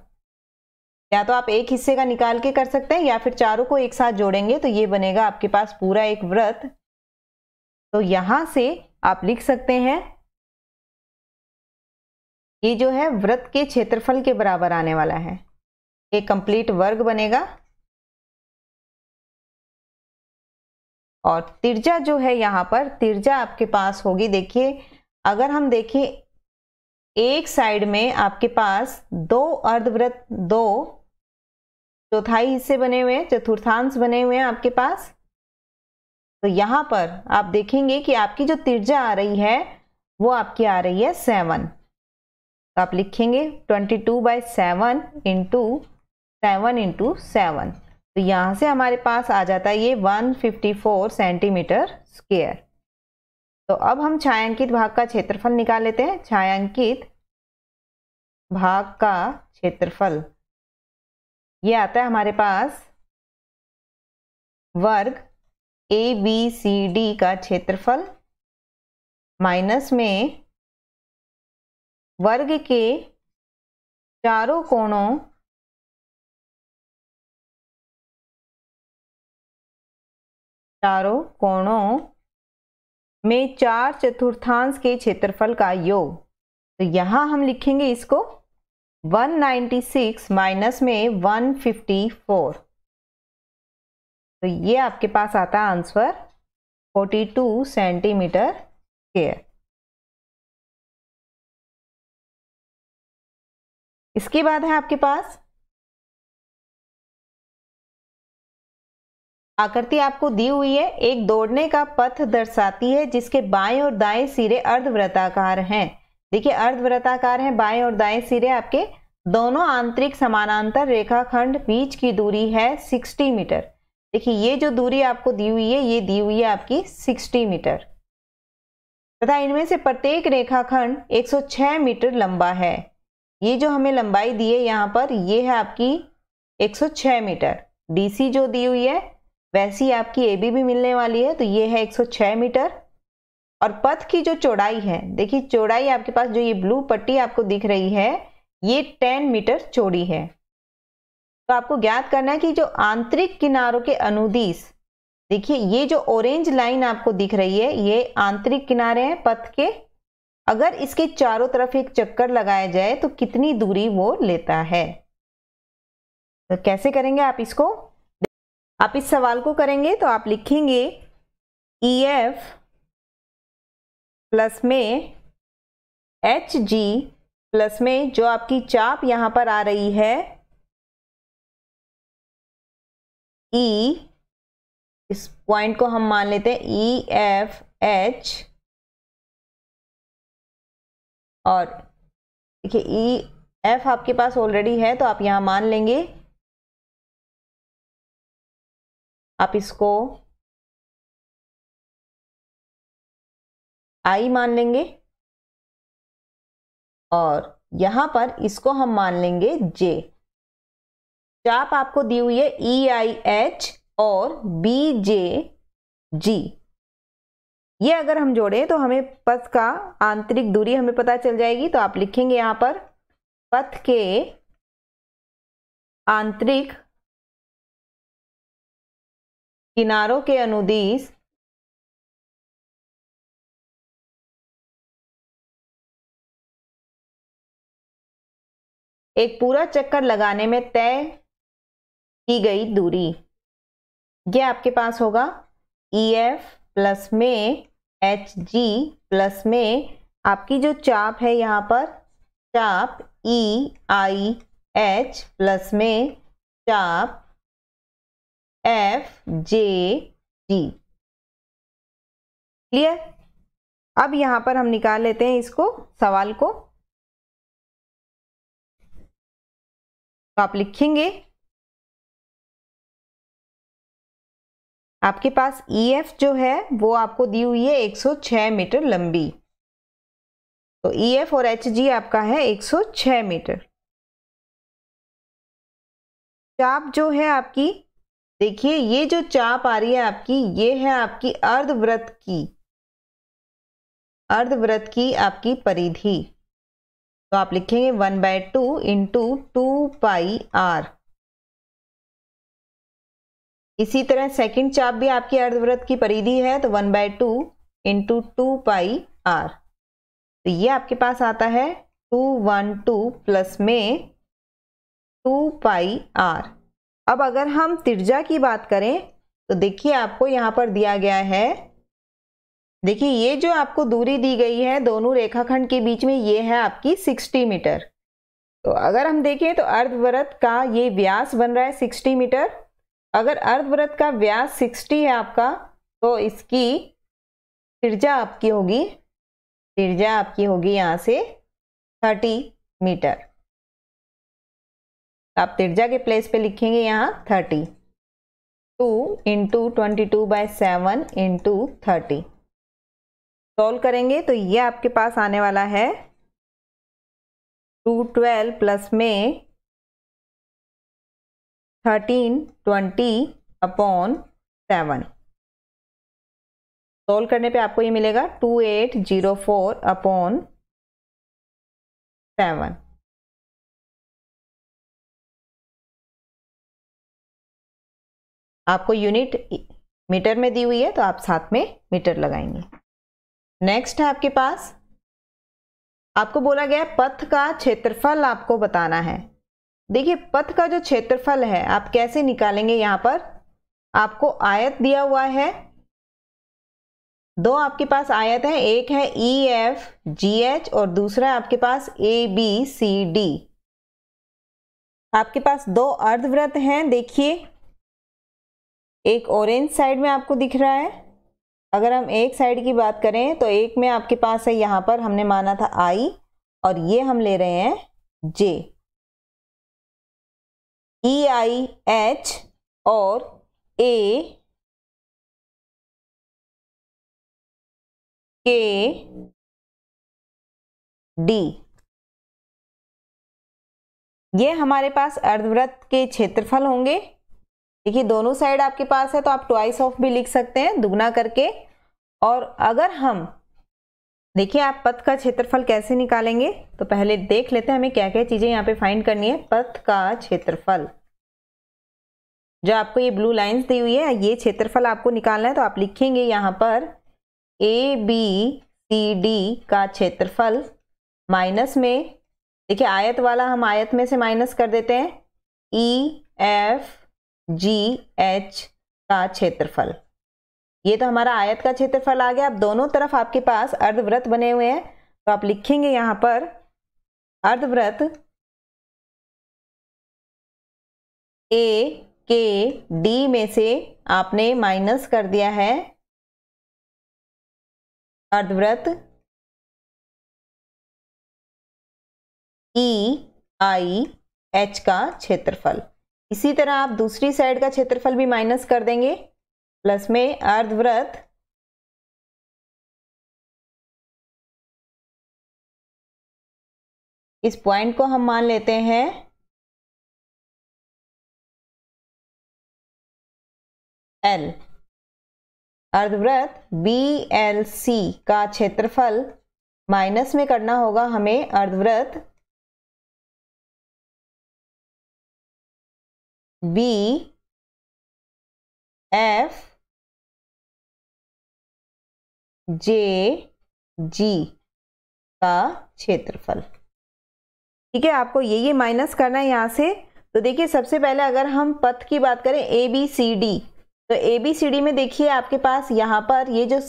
या तो आप एक हिस्से का निकाल के कर सकते हैं या फिर चारों को एक साथ जोड़ेंगे तो ये बनेगा आपके पास पूरा एक वृत्त। तो यहां से आप लिख सकते हैं ये जो है वृत्त के क्षेत्रफल के बराबर आने वाला है, एक कंप्लीट वर्ग बनेगा। और त्रिज्या जो है यहाँ पर त्रिज्या आपके पास होगी, देखिए अगर हम देखें एक साइड में आपके पास 2 अर्धवृत्त, 2 चौथाई हिस्से बने हुए हैं, चतुर्थांश बने हुए हैं आपके पास। तो यहां पर आप देखेंगे कि आपकी जो त्रिज्या आ रही है वो आपकी आ रही है 7। तो आप लिखेंगे 22/7 इंटू 7 इंटू 7। तो यहां से हमारे पास आ जाता है ये 154 सेंटीमीटर स्क्वायर। तो अब हम छायांकित भाग का क्षेत्रफल निकाल लेते हैं। छायांकित भाग का क्षेत्रफल ये आता है हमारे पास वर्ग ABCD का क्षेत्रफल माइनस में वर्ग के चारों कोणों में 4 चतुर्थांश के क्षेत्रफल का योग। तो यहां हम लिखेंगे इसको 196 माइनस में 154। तो ये आपके पास आता है आंसर 42 सेंटीमीटर स्क्वायर। इसके बाद है आपके पास आकृति आपको दी हुई है, एक दौड़ने का पथ दर्शाती है जिसके बाएं और दाएं सिरे अर्धवृत्ताकार हैं। देखिए अर्धवृत्ताकार हैं बाएं और दाएं सिरे आपके, दोनों आंतरिक समानांतर रेखाखंड, बीच की दूरी है 60 मीटर। देखिए ये जो दूरी आपको दी हुई है ये दी हुई है आपकी 60 मीटर तथा इनमें से प्रत्येक रेखाखंड 106 मीटर लंबा है। ये जो हमें लंबाई दी है यहाँ पर ये है आपकी 106 मीटर। DC जो दी हुई है वैसी आपकी AB भी मिलने वाली है, तो ये है 106 मीटर। और पथ की जो चौड़ाई है, देखिए चौड़ाई आपके पास जो ये ब्लू पट्टी आपको दिख रही है ये 10 मीटर चौड़ी है। तो आपको ज्ञात करना है कि जो आंतरिक किनारों के अनुदिश, देखिए ये जो ऑरेंज लाइन आपको दिख रही है ये आंतरिक किनारे हैं पथ के, अगर इसके चारों तरफ एक चक्कर लगाया जाए तो कितनी दूरी वो लेता है। तो कैसे करेंगे आप इसको, आप इस सवाल को करेंगे तो आप लिखेंगे EF प्लस में HG प्लस में जो आपकी चाप यहां पर आ रही है E, इस पॉइंट को हम मान लेते हैं EFH, और देखिए EF आपके पास ऑलरेडी है तो आप यहां मान लेंगे, आप इसको I मान लेंगे और यहां पर इसको हम मान लेंगे J। चाप आपको दी हुई है EIH और BJG, ये अगर हम जोड़ें तो हमें पथ का आंतरिक दूरी हमें पता चल जाएगी। तो आप लिखेंगे यहां पर पथ के आंतरिक किनारों के अनुदिश एक पूरा चक्कर लगाने में तय की गई दूरी, यह आपके पास होगा EF प्लस में HG प्लस में आपकी जो चाप है यहाँ पर चाप EIH प्लस में चाप FJG। क्लियर। अब यहाँ पर हम निकाल लेते हैं इसको, सवाल को। तो आप लिखेंगे, आपके पास EF जो है वो आपको दी हुई है 106 मीटर लंबी। तो EF और HG आपका है 106 मीटर। चाप जो है आपकी, देखिए ये जो चाप आ रही है आपकी, ये है आपकी अर्धवृत्त की आपकी परिधि। तो आप लिखेंगे 1/2 इंटू 2πr। इसी तरह सेकंड चाप भी आपकी अर्धवृत्त की परिधि है, तो 1/2 इंटू 2πr। तो ये आपके पास आता है 212 प्लस में 2πr। अब अगर हम त्रिज्या की बात करें तो देखिए आपको यहाँ पर दिया गया है, देखिए ये जो आपको दूरी दी गई है दोनों रेखाखंड के बीच में, ये है आपकी 60 मीटर। तो अगर हम देखें तो अर्धवृत्त का ये व्यास बन रहा है 60 मीटर। अगर अर्धवृत्त का व्यास 60 है आपका, तो इसकी त्रिज्या आपकी होगी यहाँ से 30 मीटर। आप त्रिज्या के प्लेस पे लिखेंगे यहाँ 30। 2 इंटू 22/7 इंटू 30। सॉल्व करेंगे तो ये आपके पास आने वाला है 212 प्लस में 1320/7। सॉल्व करने पे आपको ये मिलेगा 2804/7। आपको यूनिट मीटर में दी हुई है तो आप साथ में मीटर लगाएंगे। नेक्स्ट है आपके पास, आपको बोला गया पथ का क्षेत्रफल आपको बताना है। देखिए पथ का जो क्षेत्रफल है आप कैसे निकालेंगे, यहाँ पर आपको आयत दिया हुआ है, दो आपके पास आयत है, एक है EFGH और दूसरा आपके पास ABCD। आपके पास दो अर्धवृत्त हैं, देखिए एक ऑरेंज साइड में आपको दिख रहा है। अगर हम एक साइड की बात करें तो एक में आपके पास है, यहाँ पर हमने माना था I और ये हम ले रहे हैं J। EIH और AKD, ये हमारे पास अर्धवृत्त के क्षेत्रफल होंगे। देखिए दोनों साइड आपके पास है तो आप ट्वाइस ऑफ भी लिख सकते हैं, दुगना करके। और अगर हम देखिए आप पथ का क्षेत्रफल कैसे निकालेंगे, तो पहले देख लेते हैं हमें क्या क्या चीजें यहाँ पे फाइंड करनी है। पथ का क्षेत्रफल जो आपको ये ब्लू लाइंस दी हुई है, ये क्षेत्रफल आपको निकालना है। तो आप लिखेंगे यहाँ पर ABCD का क्षेत्रफल माइनस में, देखिए आयत वाला हम आयत में से माइनस कर देते हैं, EFGH का क्षेत्रफल। ये तो हमारा आयत का क्षेत्रफल आ गया। अब दोनों तरफ आपके पास अर्धवृत्त बने हुए हैं, तो आप लिखेंगे यहाँ पर अर्धवृत्त AKD में से आपने माइनस कर दिया है अर्धवृत्त EIH का क्षेत्रफल। इसी तरह आप दूसरी साइड का क्षेत्रफल भी माइनस कर देंगे, प्लस में अर्धवृत्त इस पॉइंट को हम मान लेते हैं L। अर्धवृत्त BLC का क्षेत्रफल माइनस में करना होगा हमें अर्धवृत्त BFJG का क्षेत्रफल। ठीक है, आपको ये माइनस करना है यहाँ से। तो देखिए सबसे पहले अगर हम पथ की बात करें ABCD, तो ABCD में देखिए आपके पास यहाँ पर ये जो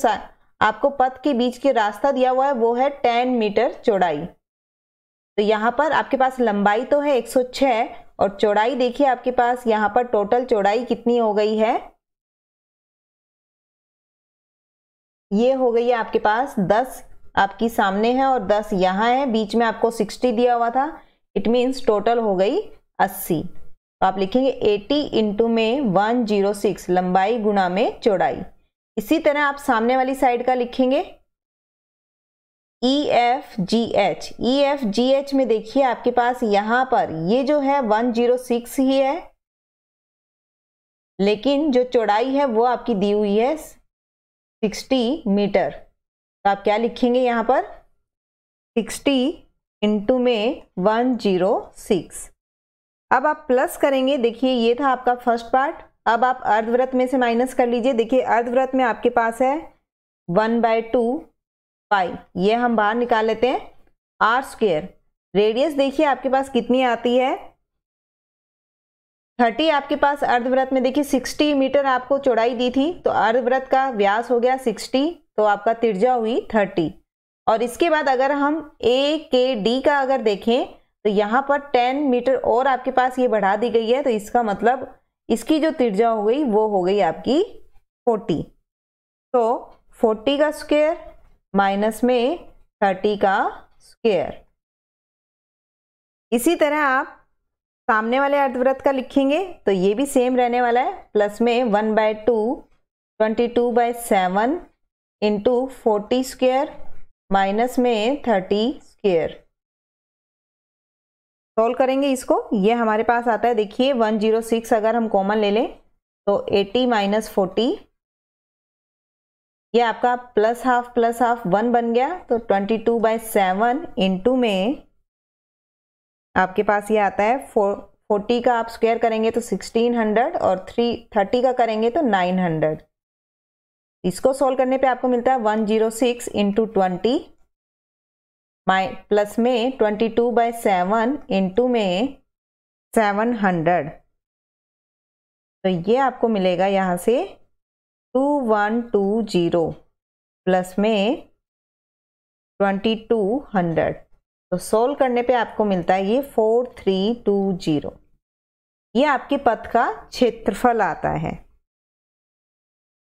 आपको पथ के बीच के रास्ता दिया हुआ है वो है 10 मीटर चौड़ाई। तो यहाँ पर आपके पास लंबाई तो है 106 और चौड़ाई देखिए आपके पास यहाँ पर टोटल चौड़ाई कितनी हो गई है, ये हो गई है आपके पास 10 आपकी सामने है और 10 यहाँ है, बीच में आपको 60 दिया हुआ था, इट मीन्स टोटल हो गई 80। तो आप लिखेंगे 80 इंटू में 106 लंबाई गुणा में चौड़ाई। इसी तरह आप सामने वाली साइड का लिखेंगे EFGH में देखिए आपके पास यहाँ पर ये जो है 106 ही है, लेकिन जो चौड़ाई है वो आपकी दी हुई है 60 मीटर। तो आप क्या लिखेंगे यहाँ पर 60 इंटू में 106। अब आप प्लस करेंगे, देखिए ये था आपका फर्स्ट पार्ट। अब आप अर्धवृत्त में से माइनस कर लीजिए। देखिए अर्धवृत्त में आपके पास है 1/2 पाई, ये हम बाहर निकाल लेते हैं, आर स्क्वायर। रेडियस देखिए आपके पास कितनी आती है 30। आपके पास अर्धवृत्त में देखिए 60 मीटर आपको चौड़ाई दी थी, तो अर्धवृत्त का व्यास हो गया 60, तो आपका त्रिज्या हुई 30। और इसके बाद अगर हम ए के डी का अगर देखें तो यहाँ पर 10 मीटर और आपके पास ये बढ़ा दी गई है, तो इसका मतलब इसकी जो त्रिज्या हो गई वो हो गई आपकी 40। तो 40 का स्क्वायर माइनस में 30 का स्क्वायर। इसी तरह आप सामने वाले अर्धवृत्त का लिखेंगे तो ये भी सेम रहने वाला है, प्लस में 1/2 22/7 इंटू 40 स्क्वायर माइनस में 30 स्क्वायर। सोल्व करेंगे इसको, ये हमारे पास आता है देखिए 106 अगर हम कॉमन ले लें तो 80 माइनस 40, ये आपका प्लस हाफ 1 बन गया, तो 22/7 इंटू में आपके पास ये आता है 40 का आप स्क्वायर करेंगे तो 1600 और 30 का करेंगे तो 900। इसको सोल्व करने पे आपको मिलता है 106 इंटू 20 प्लस में 22/7 इंटू में 700। तो ये आपको मिलेगा यहाँ से 2120 प्लस में 2200। तो सोल्व करने पे आपको मिलता है ये 4320। ये आपके पथ का क्षेत्रफल आता है।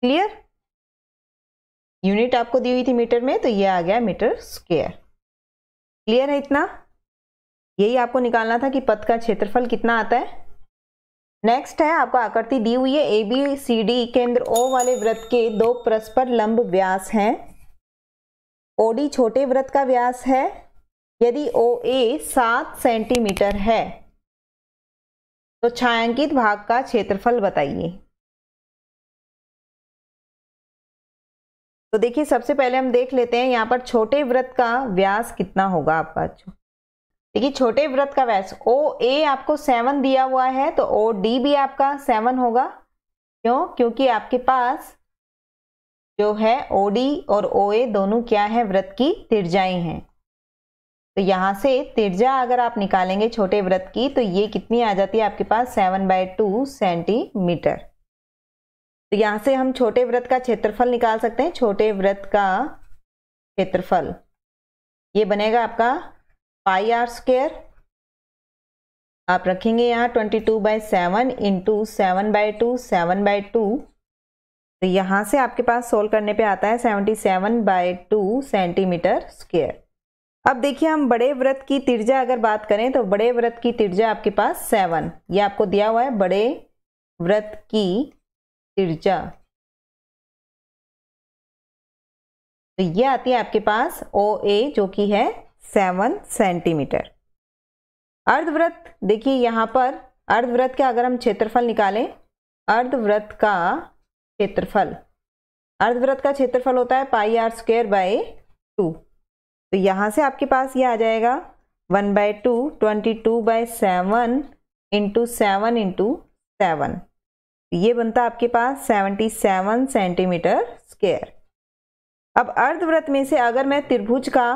क्लियर? यूनिट आपको दी हुई थी मीटर में, तो ये आ गया मीटर स्क्वायर। क्लियर है इतना? यही आपको निकालना था कि पथ का क्षेत्रफल कितना आता है। नेक्स्ट है आपको आकृति दी हुई है ABCD केंद्र O वाले वृत्त के दो परस्पर लंब व्यास हैं। OD छोटे वृत्त का व्यास है। यदि OA 7 सेंटीमीटर है तो छायांकित भाग का क्षेत्रफल बताइए। तो देखिए सबसे पहले हम देख लेते हैं यहाँ पर छोटे वृत्त का व्यास कितना होगा आपका। देखिए छोटे वृत्त का व्यास OA आपको 7 दिया हुआ है, तो OD भी आपका 7 होगा। क्यों? क्योंकि आपके पास जो है OD और OA दोनों क्या है, वृत्त की त्रिज्याएं हैं। तो यहां से त्रिज्या अगर आप निकालेंगे छोटे वृत्त की तो ये कितनी आ जाती है आपके पास 7/2 सेंटीमीटर। तो यहां से हम छोटे वृत्त का क्षेत्रफल निकाल सकते हैं। छोटे वृत्त का क्षेत्रफल ये बनेगा आपका πr²। आप रखेंगे यहाँ 22/7 इंटू 7/2 7/2। तो यहां से आपके पास सोल्व करने पे आता है 77/2 सेंटीमीटर स्क्वायर। अब देखिए हम बड़े वृत्त की त्रिज्या अगर बात करें तो बड़े वृत्त की त्रिज्या आपके पास 7, ये आपको दिया हुआ है बड़े वृत्त की त्रिज्या। तो ये आती है आपके पास OA जो कि है 7 सेंटीमीटर। अर्धवृत्त देखिए यहाँ पर अर्धवृत्त का अगर हम क्षेत्रफल निकालें, अर्धवृत्त का क्षेत्रफल, अर्धवृत्त का क्षेत्रफल होता है πr²/2। तो यहां से आपके पास ये आ जाएगा 1/2 22/7 इंटू 7 इंटू 7। ये बनता है आपके पास 77 सेंटीमीटर स्क्वायर। अब अर्धवृत्त में से अगर मैं त्रिभुज का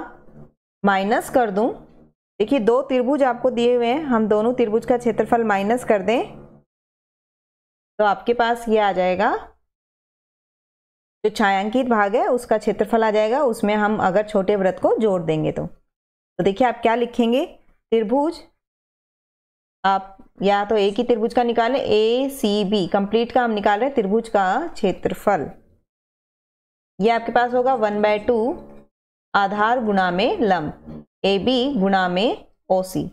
माइनस कर दूं, देखिए दो त्रिभुज आपको दिए हुए हैं, हम दोनों त्रिभुज का क्षेत्रफल माइनस कर दें तो आपके पास ये आ जाएगा, जो छायांकित भाग है उसका क्षेत्रफल आ जाएगा, उसमें हम अगर छोटे वृत्त को जोड़ देंगे तो देखिए आप क्या लिखेंगे, त्रिभुज, आप या तो एक ही त्रिभुज का निकालें, ए सी बी कंप्लीट का हम निकाल रहे हैं, त्रिभुज का क्षेत्रफल ये आपके पास होगा 1/2 आधार गुणा में लंब, ए बी गुणा में ओ सी।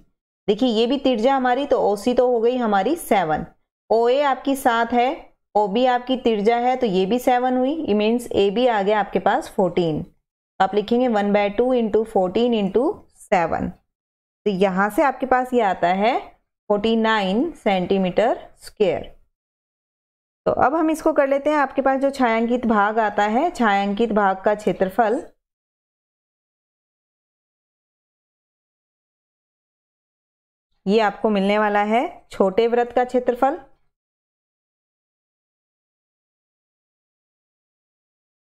देखिए ये भी त्रिज्या हमारी, तो ओ सी तो हो गई हमारी 7, ओ ए आपकी 7 है, ओ बी आपकी त्रिज्या है तो ये भी 7 हुई, इट मीन्स ए बी आ गया आपके पास 14। आप लिखेंगे 1/2 इंटू 14 इंटू 7, तो यहां से आपके पास ये आता है 49 सेंटीमीटर स्क्वायर। तो अब हम इसको कर लेते हैं, आपके पास जो छायांकित भाग आता है, छायांकित भाग का क्षेत्रफल ये आपको मिलने वाला है छोटे वृत्त का क्षेत्रफल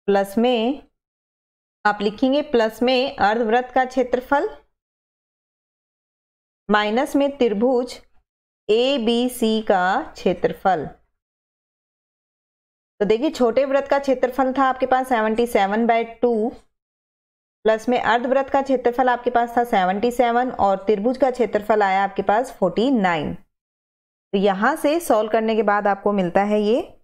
प्लस में आप लिखेंगे प्लस में अर्धवृत्त का क्षेत्रफल माइनस में त्रिभुज ए बी सी का क्षेत्रफल। तो देखिए छोटे वृत्त का क्षेत्रफल था आपके पास 77/2 प्लस में अर्धवृत्त का क्षेत्रफल आपके पास था 77 और त्रिभुज का क्षेत्रफल आया आपके पास 49। तो यहां से सॉल्व करने के बाद आपको मिलता है ये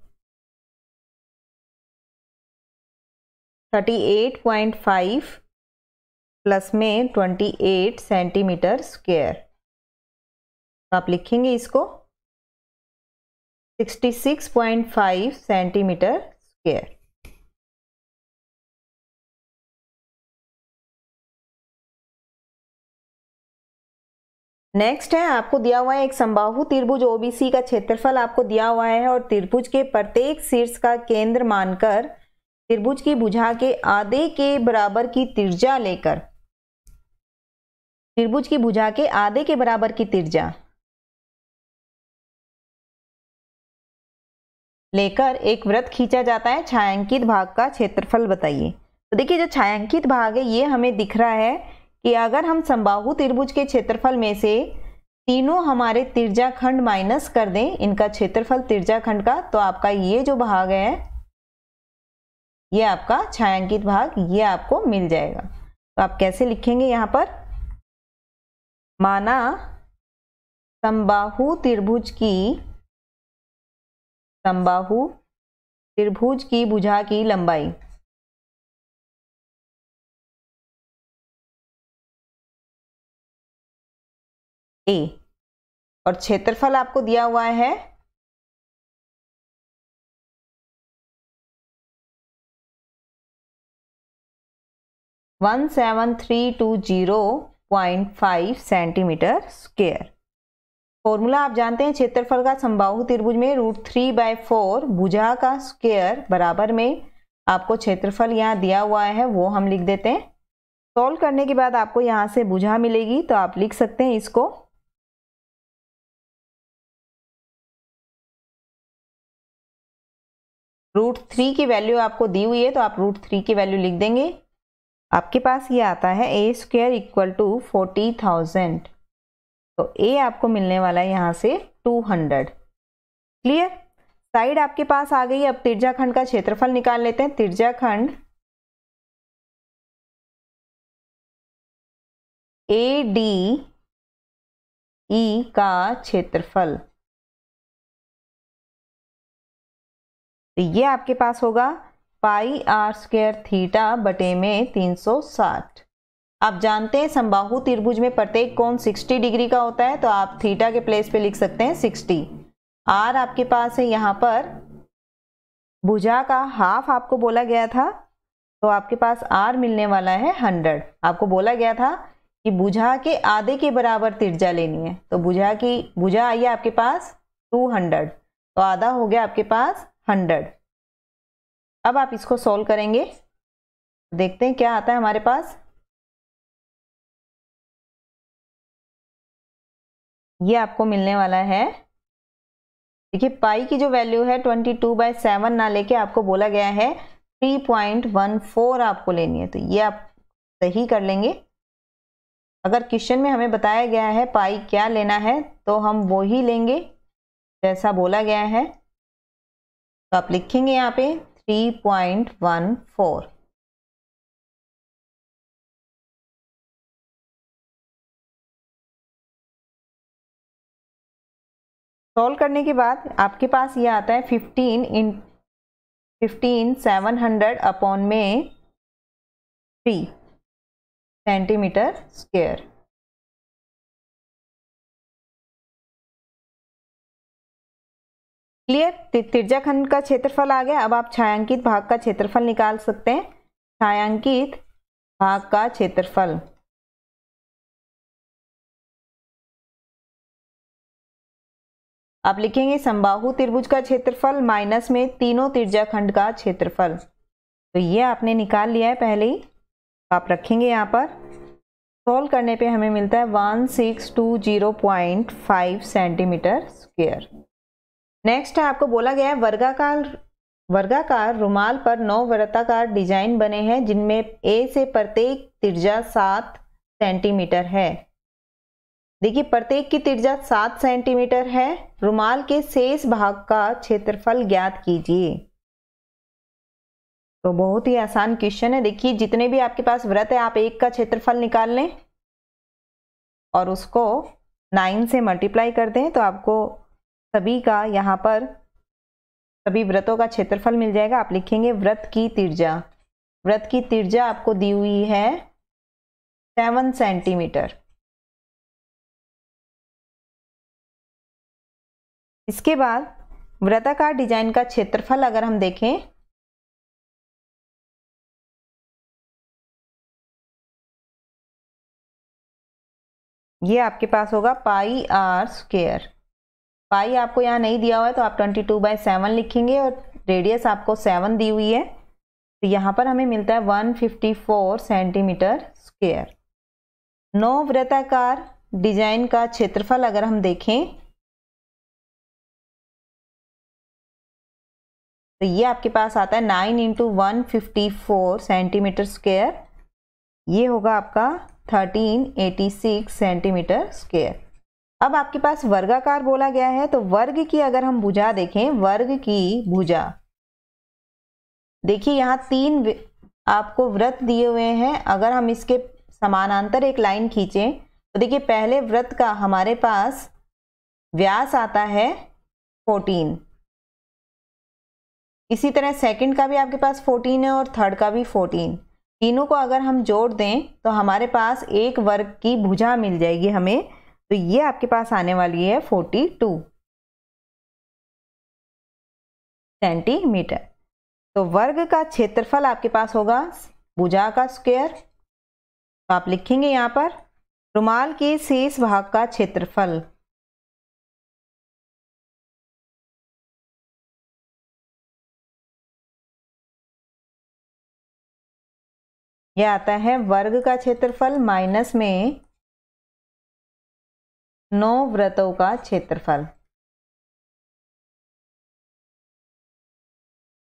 38.5 प्लस में 28 सेंटीमीटर स्क्वायर। तो आप लिखेंगे इसको 66.5 सेंटीमीटर स्क्वायर। नेक्स्ट है आपको दिया हुआ है एक समबाहु त्रिभुज ओबीसी का क्षेत्रफल आपको दिया हुआ है और त्रिभुज के प्रत्येक शीर्ष का केंद्र मानकर त्रिभुज की भुजा के आधे के बराबर की त्रिज्या लेकर, त्रिभुज की भुजा के आधे के बराबर की त्रिज्या लेकर एक वृत्त खींचा जाता है, छायांकित भाग का क्षेत्रफल बताइए। तो देखिए जो छायांकित भाग है ये हमें दिख रहा है कि अगर हम समबाहु त्रिभुज के क्षेत्रफल में से तीनों हमारे त्रिज्याखंड माइनस कर दें इनका क्षेत्रफल त्रिज्याखंड का, तो आपका ये जो भाग है ये आपका छायांकित भाग ये आपको मिल जाएगा। तो आप कैसे लिखेंगे यहां पर, माना समबाहु त्रिभुज की भुजा की लंबाई ए और क्षेत्रफल आपको दिया हुआ है 17320.5 सेंटीमीटर स्क्वायर। फॉर्मूला आप जानते हैं क्षेत्रफल का समबाहु त्रिभुज में √3/4 भुजा का स्क्वायर बराबर में आपको क्षेत्रफल यहाँ दिया हुआ है वो हम लिख देते हैं। सॉल्व करने के बाद आपको यहाँ से भुजा मिलेगी तो आप लिख सकते हैं इसको √3 की वैल्यू आपको दी हुई है तो आप √3 की वैल्यू लिख देंगे। आपके पास ये आता है a² = 40,000, तो a आपको मिलने वाला है यहाँ से 200। क्लियर, साइड आपके पास आ गई। अब त्रिज्याखंड का क्षेत्रफल निकाल लेते हैं। त्रिज्याखंड ADE का क्षेत्रफल तो ये आपके पास होगा πr² थीटा बटे में 360। आप जानते हैं समबाहु त्रिभुज में प्रत्येक कोण 60 डिग्री का होता है, तो आप थीटा के प्लेस पे लिख सकते हैं 60। आर आपके पास है यहाँ पर भुजा का हाफ आपको बोला गया था, तो आपके पास आर मिलने वाला है 100। आपको बोला गया था कि भुजा के आधे के बराबर त्रिज्या लेनी है, तो भुजा आई है आपके पास 200, तो आधा हो गया आपके पास 100। अब आप इसको सॉल्व करेंगे, देखते हैं क्या आता है हमारे पास। ये आपको मिलने वाला है, देखिए पाई की जो वैल्यू है 22/7 ना लेके आपको बोला गया है 3.14 आपको लेनी है, तो ये आप सही कर लेंगे। अगर क्वेश्चन में हमें बताया गया है पाई क्या लेना है तो हम वो ही लेंगे जैसा बोला गया है। तो आप लिखेंगे यहाँ पे 3.14। सॉल्व करने के बाद आपके पास ये आता है 15 700 अपॉन में 3 सेंटीमीटर स्क्वायर। क्लियर। त्रिज्याखंड का क्षेत्रफल आ गया। अब आप छायांकित भाग का क्षेत्रफल निकाल सकते हैं। छायांकित भाग का क्षेत्रफल आप लिखेंगे समबाहु त्रिभुज का क्षेत्रफल माइनस में तीनों त्रिज्याखंड का क्षेत्रफल। तो ये आपने निकाल लिया है पहले ही, आप रखेंगे यहाँ पर। सॉल्व करने पे हमें मिलता है 1620.5 सेंटीमीटर स्क्वायर। नेक्स्ट है, आपको बोला गया है वर्गाकार रुमाल पर 9 वृत्ताकार डिजाइन बने हैं जिनमें ए से प्रत्येक त्रिज्या 7 सेंटीमीटर है। देखिए प्रत्येक की त्रिज्या 7 सेंटीमीटर है। रुमाल के शेष भाग का क्षेत्रफल ज्ञात कीजिए। तो बहुत ही आसान क्वेश्चन है। देखिए जितने भी आपके पास वृत्त है आप एक का क्षेत्रफल निकाल लें और उसको 9 से मल्टीप्लाई कर दें तो आपको सभी का यहाँ पर सभी वृत्तों का क्षेत्रफल मिल जाएगा। आप लिखेंगे वृत्त की त्रिज्या आपको दी हुई है 7 सेंटीमीटर। इसके बाद वृत्ताकार डिजाइन का क्षेत्रफल अगर हम देखें ये आपके पास होगा पाई आर स्क्वायर। पाई आपको यहाँ नहीं दिया हुआ है तो आप 22/7 लिखेंगे और रेडियस आपको 7 दी हुई है तो यहाँ पर हमें मिलता है 154 सेंटीमीटर स्क्वायर। 9 वृत्ताकार डिजाइन का क्षेत्रफल अगर हम देखें तो ये आपके पास आता है 9 × 154 सेंटीमीटर स्क्वायर। ये होगा आपका 1386 सेंटीमीटर स्क्वायर। अब आपके पास वर्गाकार बोला गया है तो वर्ग की अगर हम भुजा देखें, वर्ग की भुजा देखिए यहाँ 3 आपको वृत्त दिए हुए हैं। अगर हम इसके समानांतर एक लाइन खींचें तो देखिए पहले वृत्त का हमारे पास व्यास आता है 14, इसी तरह सेकंड का भी आपके पास 14 है और थर्ड का भी 14। तीनों को अगर हम जोड़ दें तो हमारे पास एक वर्ग की भुजा मिल जाएगी हमें। तो ये आपके पास आने वाली है 42 सेंटीमीटर। तो वर्ग का क्षेत्रफल आपके पास होगा भुजा का स्क्वायर। तो आप लिखेंगे यहाँ पर रुमाल के शेष भाग का क्षेत्रफल। यह आता है वर्ग का क्षेत्रफल माइनस में 9 वृत्तों का क्षेत्रफल।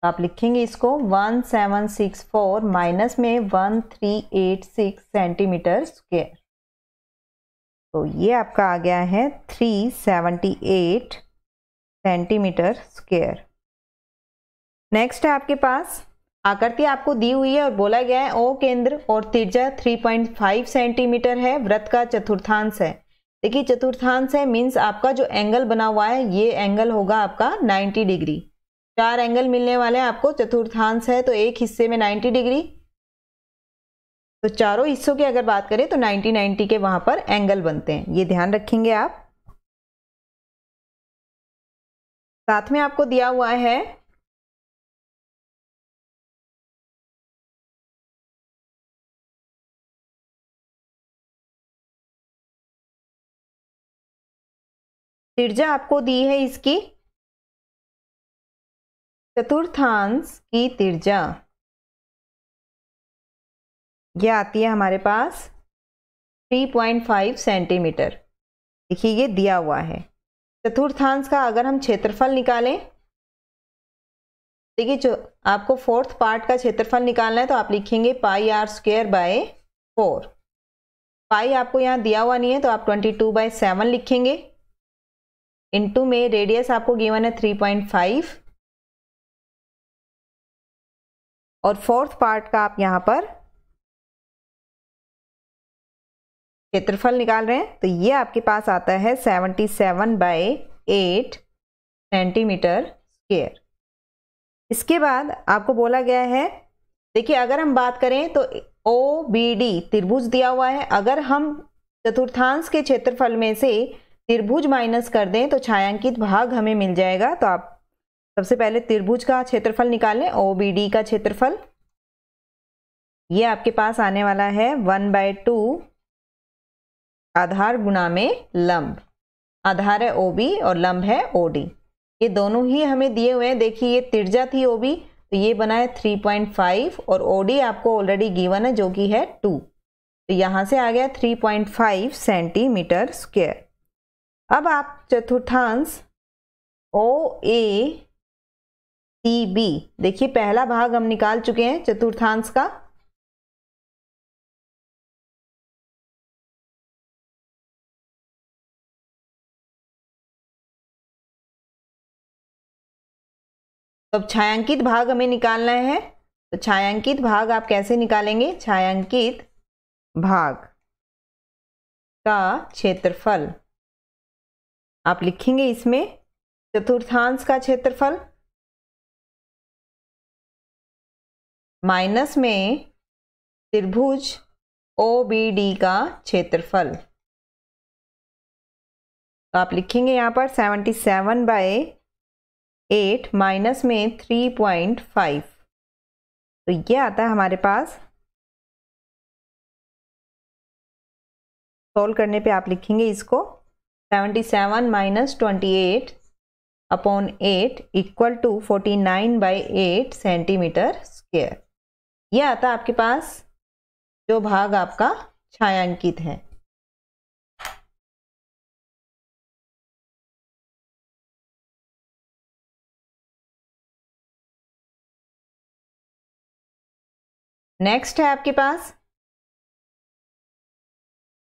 आप लिखेंगे इसको 1764 माइनस में 1386 सेंटीमीटर स्क्वायर। तो ये आपका आ गया है 378 सेंटीमीटर स्क्वायर। नेक्स्ट है आपके पास आकृति आपको दी हुई है और बोला गया है ओ केंद्र और त्रिज्या 3.5 सेंटीमीटर है, वृत्त का चतुर्थांश है। देखिए चतुर्थांश है मीन्स आपका जो एंगल बना हुआ है ये एंगल होगा आपका 90 डिग्री। 4 एंगल मिलने वाले हैं आपको, चतुर्थांश है तो एक हिस्से में 90 डिग्री। तो चारों हिस्सों की अगर बात करें तो 90-90 के वहां पर एंगल बनते हैं, ये ध्यान रखेंगे आप। साथ में आपको दिया हुआ है त्रिज्या आपको दी है इसकी, चतुर्थांश की त्रिज्या यह आती है हमारे पास 3.5 सेंटीमीटर। देखिए ये दिया हुआ है। चतुर्थांश का अगर हम क्षेत्रफल निकालें, देखिए जो आपको 4th पार्ट का क्षेत्रफल निकालना है तो आप लिखेंगे पाई आर स्क्वायर बाय 4। पाई आपको यहाँ दिया हुआ नहीं है तो आप 22/7 लिखेंगे। इनटू में रेडियस आपको गिवन है 3.5 और फोर्थ पार्ट का आप यहाँ पर क्षेत्रफल निकाल रहे हैं, तो ये आपके पास आता है 77/8 सेंटीमीटर स्क्वायर। इसके बाद आपको बोला गया है, देखिए अगर हम बात करें तो OBD त्रिभुज दिया हुआ है, अगर हम चतुर्थांश के क्षेत्रफल में से त्रिभुज माइनस कर दें तो छायांकित भाग हमें मिल जाएगा। तो आप सबसे पहले त्रिभुज का क्षेत्रफल निकाल लें, OBD का क्षेत्रफल ये आपके पास आने वाला है 1/2 आधार गुणा में लंब। आधार है OB और लंब है OD, ये दोनों ही हमें दिए हुए हैं। देखिए ये त्रिज्या थी OB, तो ये बना है 3.5 और OD आपको ऑलरेडी गिवन है जो कि है 2, तो यहां से आ गया 3.5 सेंटीमीटर स्क्वायर। अब आप चतुर्थांश OACB, देखिए पहला भाग हम निकाल चुके हैं चतुर्थांश का, तो अब छायांकित भाग हमें निकालना है। तो छायांकित भाग आप कैसे निकालेंगे? छायांकित भाग का क्षेत्रफल आप लिखेंगे इसमें चतुर्थांश का क्षेत्रफल माइनस में त्रिभुज OBD का क्षेत्रफल। तो आप लिखेंगे यहां पर 77/8 माइनस में 3.5, तो ये आता है हमारे पास। सोल्व करने पे आप लिखेंगे इसको 77 - 28/8 इक्वल टू 49/8 सेंटीमीटर स्क्वायर। ये आता है आपके पास जो भाग आपका छायांकित है। नेक्स्ट है आपके पास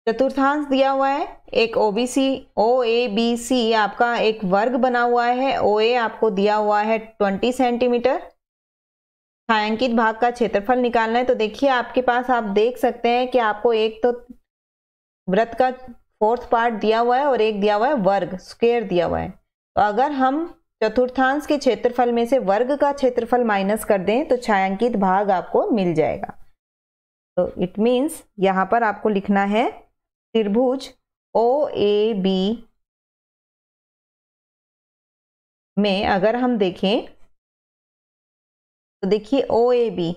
चतुर्थांश दिया हुआ है, एक OABC आपका एक वर्ग बना हुआ है, OA आपको दिया हुआ है 20 सेंटीमीटर। छायांकित भाग का क्षेत्रफल निकालना है। तो देखिए आपके पास आप देख सकते हैं कि आपको एक तो वृत्त का फोर्थ पार्ट दिया हुआ है और एक दिया हुआ है वर्ग, स्क्वायर दिया हुआ है। तो अगर हम चतुर्थांश के क्षेत्रफल में से वर्ग का क्षेत्रफल माइनस कर दें तो छायांकित भाग आपको मिल जाएगा। तो इट मीन्स यहां पर आपको लिखना है त्रिभुज OAB में अगर हम देखें तो देखिए OAB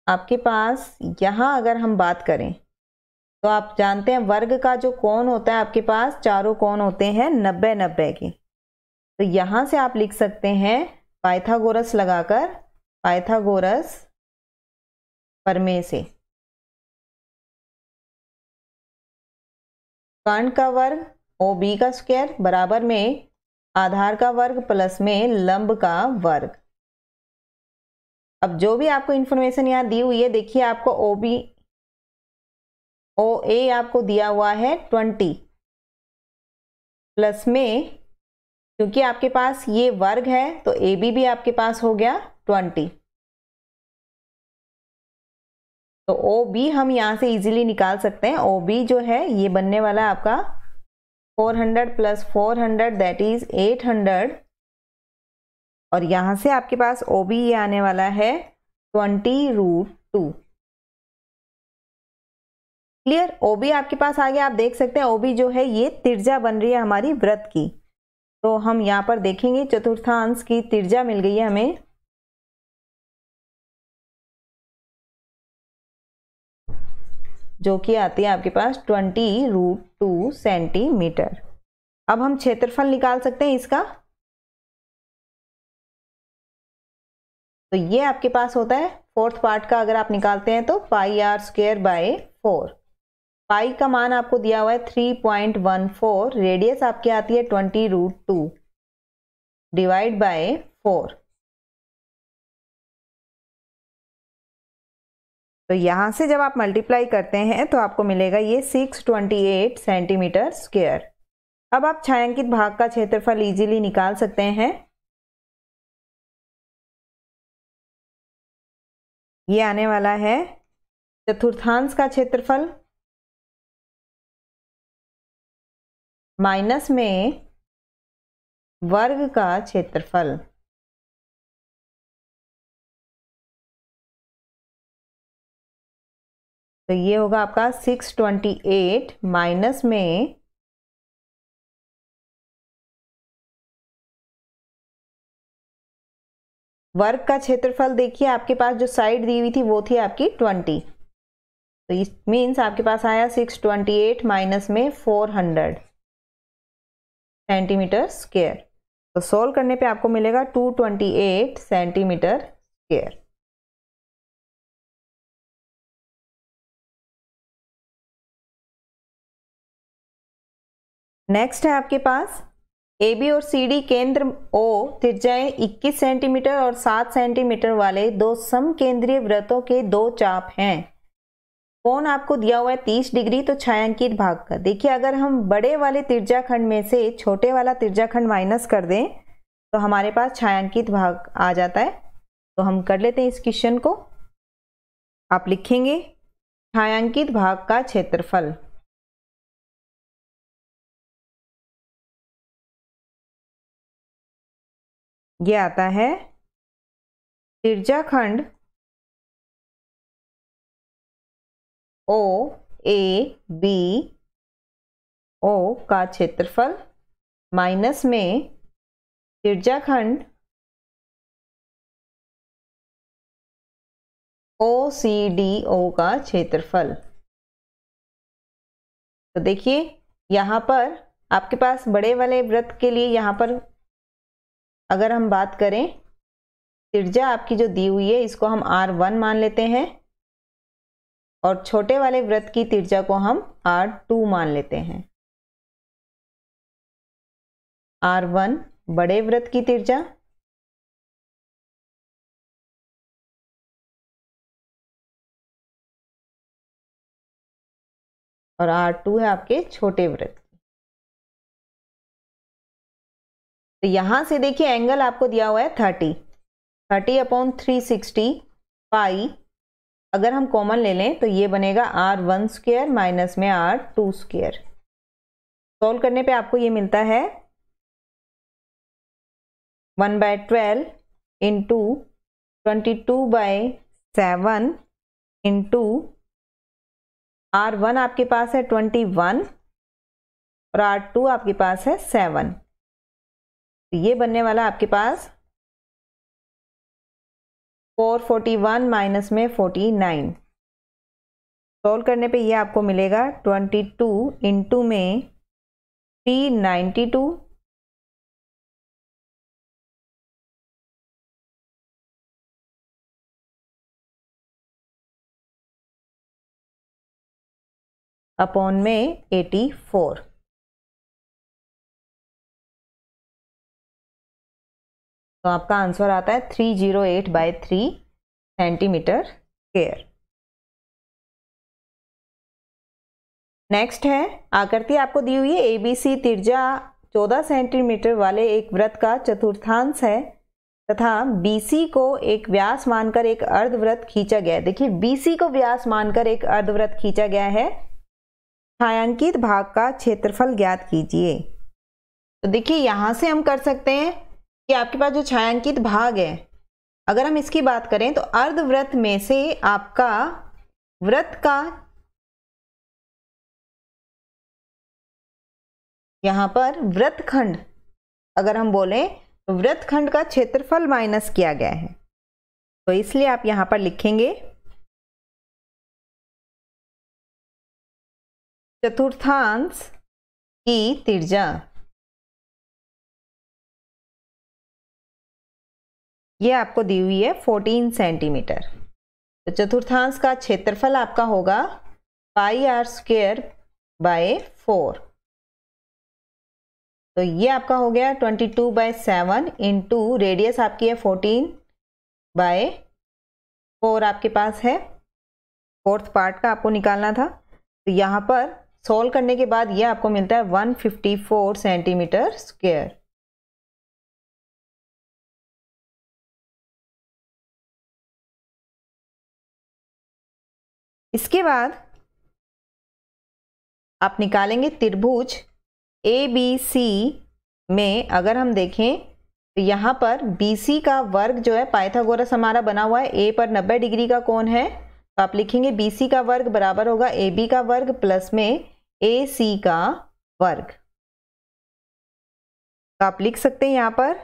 आपके पास यहां अगर हम बात करें तो आप जानते हैं वर्ग का जो कोण होता है आपके पास, चारों कोण होते हैं 90-90 के। तो यहां से आप लिख सकते हैं पाइथागोरस लगाकर, पाइथागोरस प्रमेय से कर्ण का वर्ग OB का स्क्वायर बराबर में आधार का वर्ग प्लस में लंब का वर्ग। अब जो भी आपको इंफॉर्मेशन यहाँ दी हुई है, देखिए आपको OA आपको दिया हुआ है 20 प्लस में, क्योंकि आपके पास ये वर्ग है तो AB भी आपके पास हो गया 20। तो OB हम यहां से इजीली निकाल सकते हैं। OB जो है ये बनने वाला है आपका 400 + 400 दैट इज 800, और यहां से आपके पास OB ये आने वाला है 20√2। क्लियर? OB आपके पास आ गया। आप देख सकते हैं OB जो है ये त्रिज्या बन रही है हमारी वृत्त की। तो हम यहां पर देखेंगे चतुर्थांश की त्रिज्या मिल गई है हमें, जो कि आती है आपके पास 20√2 सेंटीमीटर। अब हम क्षेत्रफल निकाल सकते हैं इसका। तो ये आपके पास होता है फोर्थ पार्ट का, अगर आप निकालते हैं तो πr²/4। पाई का मान आपको दिया हुआ है 3.14, रेडियस आपकी आती है 20√2 डिवाइड बाय 4। तो यहां से जब आप मल्टीप्लाई करते हैं तो आपको मिलेगा ये 628 सेंटीमीटर स्क्वायर। अब आप छायांकित भाग का क्षेत्रफल इजीली निकाल सकते हैं। ये आने वाला है चतुर्थांश का क्षेत्रफल माइनस में वर्ग का क्षेत्रफल। तो ये होगा आपका 628 माइनस में वर्ग का क्षेत्रफल। देखिए आपके पास जो साइड दी हुई थी वो थी आपकी 20, तो इस मीन्स आपके पास आया 628 माइनस में 400 सेंटीमीटर स्क्वायर। तो सोल्व करने पे आपको मिलेगा 228 सेंटीमीटर स्क्वायर। नेक्स्ट है आपके पास ए बी और सी डी केंद्र ओ त्रिज्याएं 21 सेंटीमीटर और 7 सेंटीमीटर वाले दो समकेंद्रीय वृत्तों के दो चाप हैं। कोण आपको दिया हुआ है 30 डिग्री। तो छायांकित भाग का देखिए, अगर हम बड़े वाले त्रिज्याखंड में से छोटे वाला त्रिज्याखंड माइनस कर दें तो हमारे पास छायांकित भाग आ जाता है। तो हम कर लेते हैं इस क्वेश्चन को। आप लिखेंगे छायांकित भाग का क्षेत्रफल। ये आता है त्रिज्याखंड ओ ए बी ओ का क्षेत्रफल माइनस में त्रिज्याखंड ओ सी डी ओ का क्षेत्रफल। तो देखिए यहाँ पर आपके पास बड़े वाले वृत्त के लिए यहाँ पर अगर हम बात करें, त्रिज्या आपकी जो दी हुई है इसको हम R1 मान लेते हैं और छोटे वाले वृत्त की त्रिज्या को हम R2 मान लेते हैं। R1 बड़े वृत्त की त्रिज्या और R2 है आपके छोटे वृत्त। तो यहां से देखिए एंगल आपको दिया हुआ है 30/360 पाई। अगर हम कॉमन ले लें तो ये बनेगा R1 स्क्वायर माइनस में R2 स्क्वायर। सोल्व करने पे आपको ये मिलता है 1/12 इंटू 22/7 इंटू R1 आपके पास है 21 और R2 आपके पास है 7। तो ये बनने वाला आपके पास 441 माइनस में 49। सोल्व करने पे ये आपको मिलेगा 22 इंटू में 392 अपॉन में 84। तो आपका आंसर आता है 308/3 सेंटीमीटर स्क्वायर। नेक्स्ट है आकृति आपको दी हुई है एबीसी त्रिज्या 14 सेंटीमीटर वाले एक वृत्त का चतुर्थांश है तथा बीसी को एक व्यास मानकर एक अर्धवृत्त खींचा गया है। देखिए बीसी को व्यास मानकर एक अर्धवृत्त खींचा गया है। छायांकित भाग का क्षेत्रफल ज्ञात कीजिए। तो देखिए यहां से हम कर सकते हैं कि आपके पास जो छायांकित भाग है, अगर हम इसकी बात करें तो अर्धवृत्त में से आपका वृत्त का यहां पर वृत्तखंड अगर हम बोलें तो वृत्तखंड का क्षेत्रफल माइनस किया गया है। तो इसलिए आप यहां पर लिखेंगे चतुर्थांश की त्रिज्या। ये आपको दी हुई है 14 सेंटीमीटर। तो चतुर्थांश का क्षेत्रफल आपका होगा πr²/4। तो ये आपका हो गया 22/7 इंटू रेडियस आपकी है 14/4 आपके पास है। फोर्थ पार्ट का आपको निकालना था। तो यहाँ पर सोल्व करने के बाद ये आपको मिलता है 154 सेंटीमीटर स्क्वायर। इसके बाद आप निकालेंगे त्रिभुज ABC में। अगर हम देखें तो यहाँ पर BC का वर्ग जो है पाइथागोरस हमारा बना हुआ है, A पर 90 डिग्री का कोण है, तो आप लिखेंगे BC का वर्ग बराबर होगा AB का वर्ग प्लस में AC का वर्ग। तो आप लिख सकते हैं यहाँ पर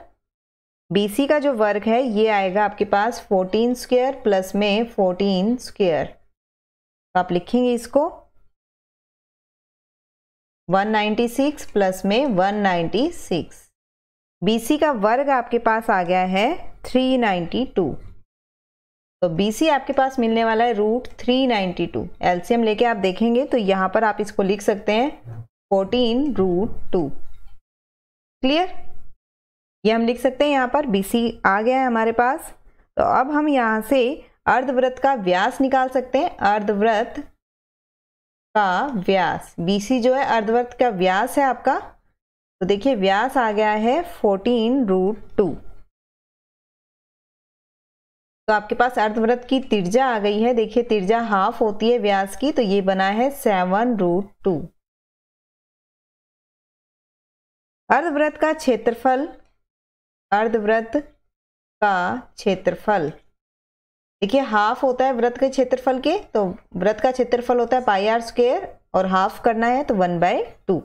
BC का जो वर्ग है ये आएगा आपके पास 14 स्क्वायर प्लस में 14 स्क्वायर। तो आप लिखेंगे इसको 196 प्लस में 196। BC का वर्ग आपके पास आ गया है 392। तो BC आपके पास मिलने वाला है √392। एलसीएम लेके आप देखेंगे तो यहाँ पर आप इसको लिख सकते हैं 14√2। क्लियर? ये हम लिख सकते हैं यहाँ पर BC आ गया है हमारे पास। तो अब हम यहाँ से अर्धवृत्त का व्यास निकाल सकते हैं। अर्धवृत्त का व्यास BC जो है अर्धवृत्त का व्यास है आपका। तो देखिए व्यास आ गया है 14√2। तो आपके पास अर्धवृत्त की त्रिज्या आ गई है। देखिए त्रिज्या हाफ होती है व्यास की, तो ये बना है 7√2। अर्धवृत्त का क्षेत्रफल, अर्धवृत्त का क्षेत्रफल देखिए हाफ होता है वृत्त के क्षेत्रफल के, तो वृत्त का क्षेत्रफल होता है πr² और हाफ करना है तो 1/2।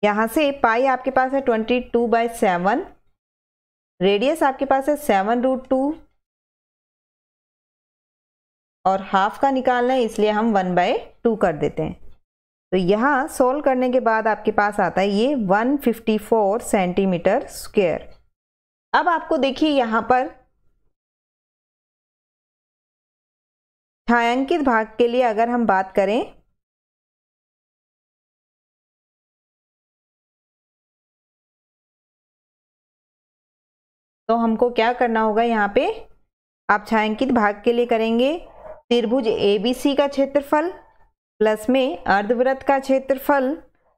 यहाँ से पाई आपके पास है 22/7, रेडियस आपके पास है 7√2 और हाफ का निकालना है इसलिए हम 1/2 कर देते हैं। तो यहाँ सोल्व करने के बाद आपके पास आता है ये 154 सेंटीमीटर स्क्वायर। अब आपको देखिए यहाँ पर छायांकित भाग के लिए अगर हम बात करें तो हमको क्या करना होगा, यहाँ पे आप छायांकित भाग के लिए करेंगे त्रिभुज ABC का क्षेत्रफल प्लस में अर्धवृत्त का क्षेत्रफल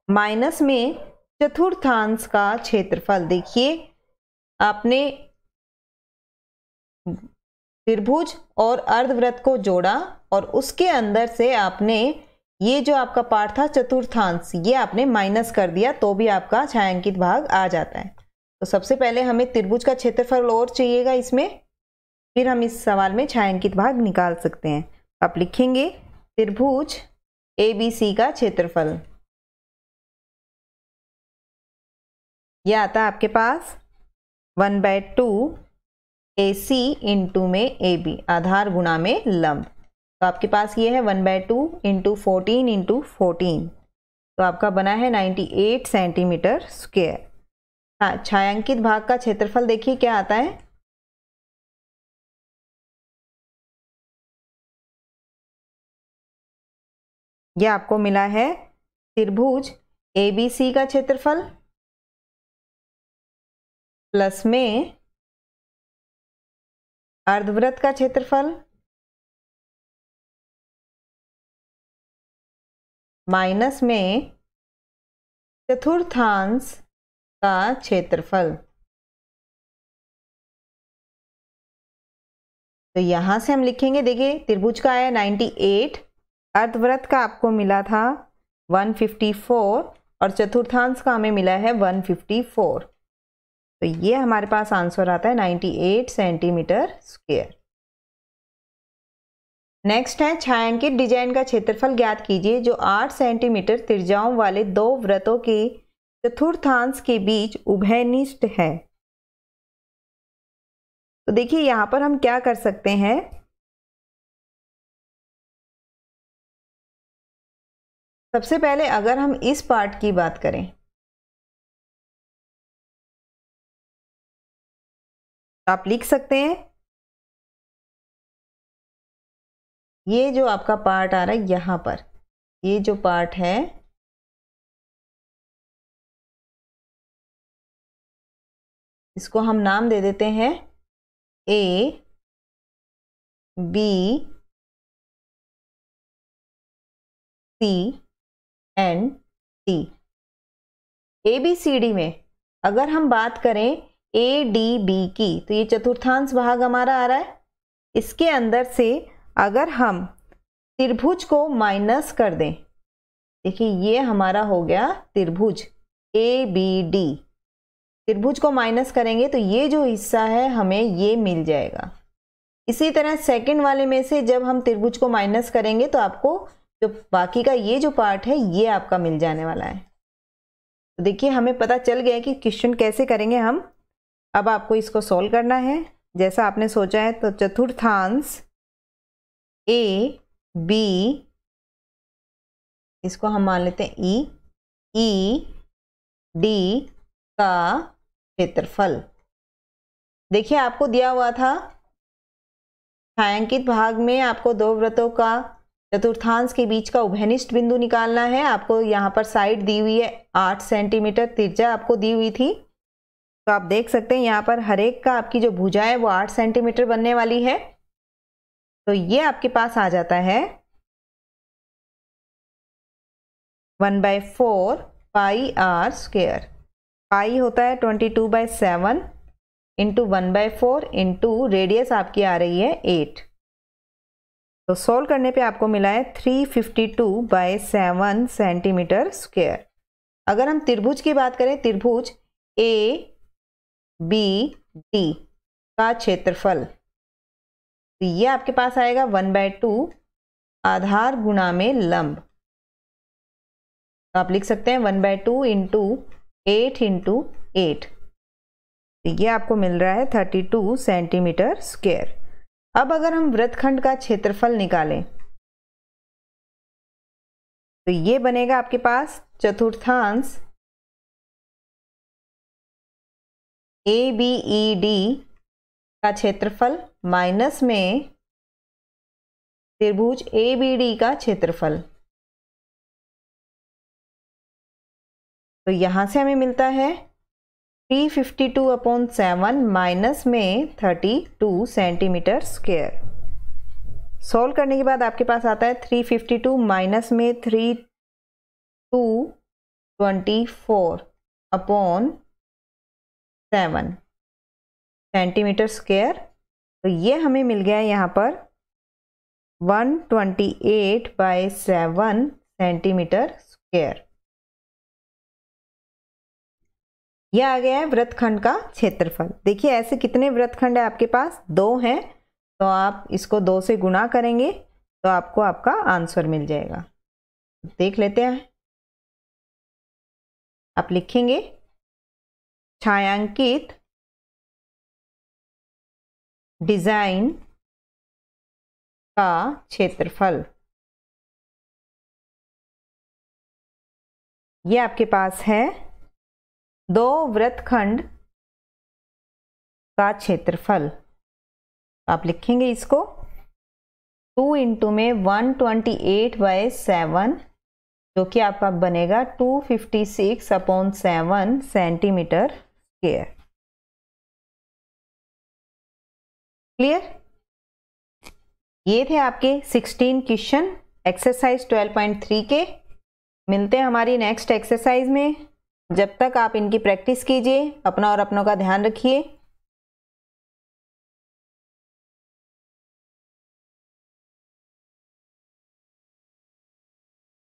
माइनस में चतुर्थांश का क्षेत्रफल। देखिए आपने त्रिभुज और अर्धवृत्त को जोड़ा और उसके अंदर से आपने ये जो आपका पार्ट था चतुर्थांश ये आपने माइनस कर दिया तो भी आपका छायांकित भाग आ जाता है। तो सबसे पहले हमें त्रिभुज का क्षेत्रफल और चाहिएगा इसमें, फिर हम इस सवाल में छायांकित भाग निकाल सकते हैं। आप लिखेंगे त्रिभुज ABC का क्षेत्रफल, यह आता है आपके पास 1/2 AC इंटू में AB, आधार गुणा में लंब। तो आपके पास ये है 1/2 इंटू 14 इंटू 14, तो आपका बना है 98 सेंटीमीटर स्क्वायर। हाँ, छायांकित भाग का क्षेत्रफल देखिए क्या आता है, यह आपको मिला है त्रिभुज ABC का क्षेत्रफल प्लस में अर्धवृत्त का क्षेत्रफल माइनस में चतुर्थांश का क्षेत्रफल। तो यहां से हम लिखेंगे, देखिए त्रिभुज का आया 98, अर्धवृत्त का आपको मिला था 154 और चतुर्थांश का हमें मिला है 154। तो ये हमारे पास आंसर आता है 98 सेंटीमीटर स्क्वायर। नेक्स्ट है छायांकित डिजाइन का क्षेत्रफल ज्ञात कीजिए जो 8 सेंटीमीटर त्रिज्याओं वाले दो वृत्तों के चतुर्थांश के बीच उभयनिष्ठ है। तो देखिए यहां पर हम क्या कर सकते हैं, सबसे पहले अगर हम इस पार्ट की बात करें तो आप लिख सकते हैं ये जो आपका पार्ट आ रहा है यहां पर, ये जो पार्ट है इसको हम नाम दे देते हैं A B C and D। ABCD में अगर हम बात करें ADB की तो ये चतुर्थांश भाग हमारा आ रहा है। इसके अंदर से अगर हम त्रिभुज को माइनस कर दें, देखिए ये हमारा हो गया त्रिभुज ABD। त्रिभुज को माइनस करेंगे तो ये जो हिस्सा है हमें ये मिल जाएगा। इसी तरह सेकंड वाले में से जब हम त्रिभुज को माइनस करेंगे तो आपको जो बाकी का ये जो पार्ट है ये आपका मिल जाने वाला है। तो देखिए हमें पता चल गया कि क्वेश्चन कैसे करेंगे हम। अब आपको इसको सॉल्व करना है जैसा आपने सोचा है। तो चतुर्थांश AB, इसको हम मान लेते हैं ED का क्षेत्रफल। देखिए आपको दिया हुआ था छायांकित भाग में आपको दो वृत्तों का चतुर्थांश के बीच का उभयनिष्ठ बिंदु निकालना है। आपको यहाँ पर साइड दी हुई है 8 सेंटीमीटर, त्रिज्या आपको दी हुई थी। तो आप देख सकते हैं यहाँ पर हर एक का आपकी जो भुजा है वो 8 सेंटीमीटर बनने वाली है। तो ये आपके पास आ जाता है 1/4 पाई r स्क्वायर। पाई होता है 22/7 इंटू 1/4 इंटू रेडियस आपकी आ रही है 8। तो सोल्व करने पे आपको मिला है 352/7 सेंटीमीटर स्क्वायर। अगर हम त्रिभुज की बात करें, त्रिभुज ABD का क्षेत्रफल, तो ये आपके पास आएगा 1/2 आधार गुणा में लंब। तो आप लिख सकते हैं 1/2 इंटू 8 इंटू 8। तो ये आपको मिल रहा है 32 सेंटीमीटर स्क्वायर। अब अगर हम वृत्तखंड का क्षेत्रफल निकालें तो ये बनेगा आपके पास चतुर्थांश ABED का क्षेत्रफल माइनस में त्रिभुज ABD का क्षेत्रफल। तो यहां से हमें मिलता है 352/7 माइनस में 32 सेंटीमीटर स्क्वायर। सोल्व करने के बाद आपके पास आता है 352 माइनस में 32/7 सेंटीमीटर स्क्वायर। तो ये हमें मिल गया है यहाँ पर 128/7 सेंटीमीटर स्क्वायर। यह आ गया है वृत्तखंड का क्षेत्रफल। देखिए ऐसे कितने वृत्तखंड है आपके पास? 2 हैं। तो आप इसको 2 से गुणा करेंगे तो आपको आपका आंसर मिल जाएगा। देख लेते हैं। आप लिखेंगे छायांकित डिजाइन का क्षेत्रफल। ये आपके पास है 2 वृत्तखंड का क्षेत्रफल। आप लिखेंगे इसको 2 इंटू में 128/7 जो कि आपका बनेगा 256/7 सेंटीमीटर स्क्वायर। क्लियर? ये थे आपके 16 क्वेश्चन एक्सरसाइज 12.3 के। मिलते हैं हमारी नेक्स्ट एक्सरसाइज में। जब तक आप इनकी प्रैक्टिस कीजिए, अपना और अपनों का ध्यान रखिए।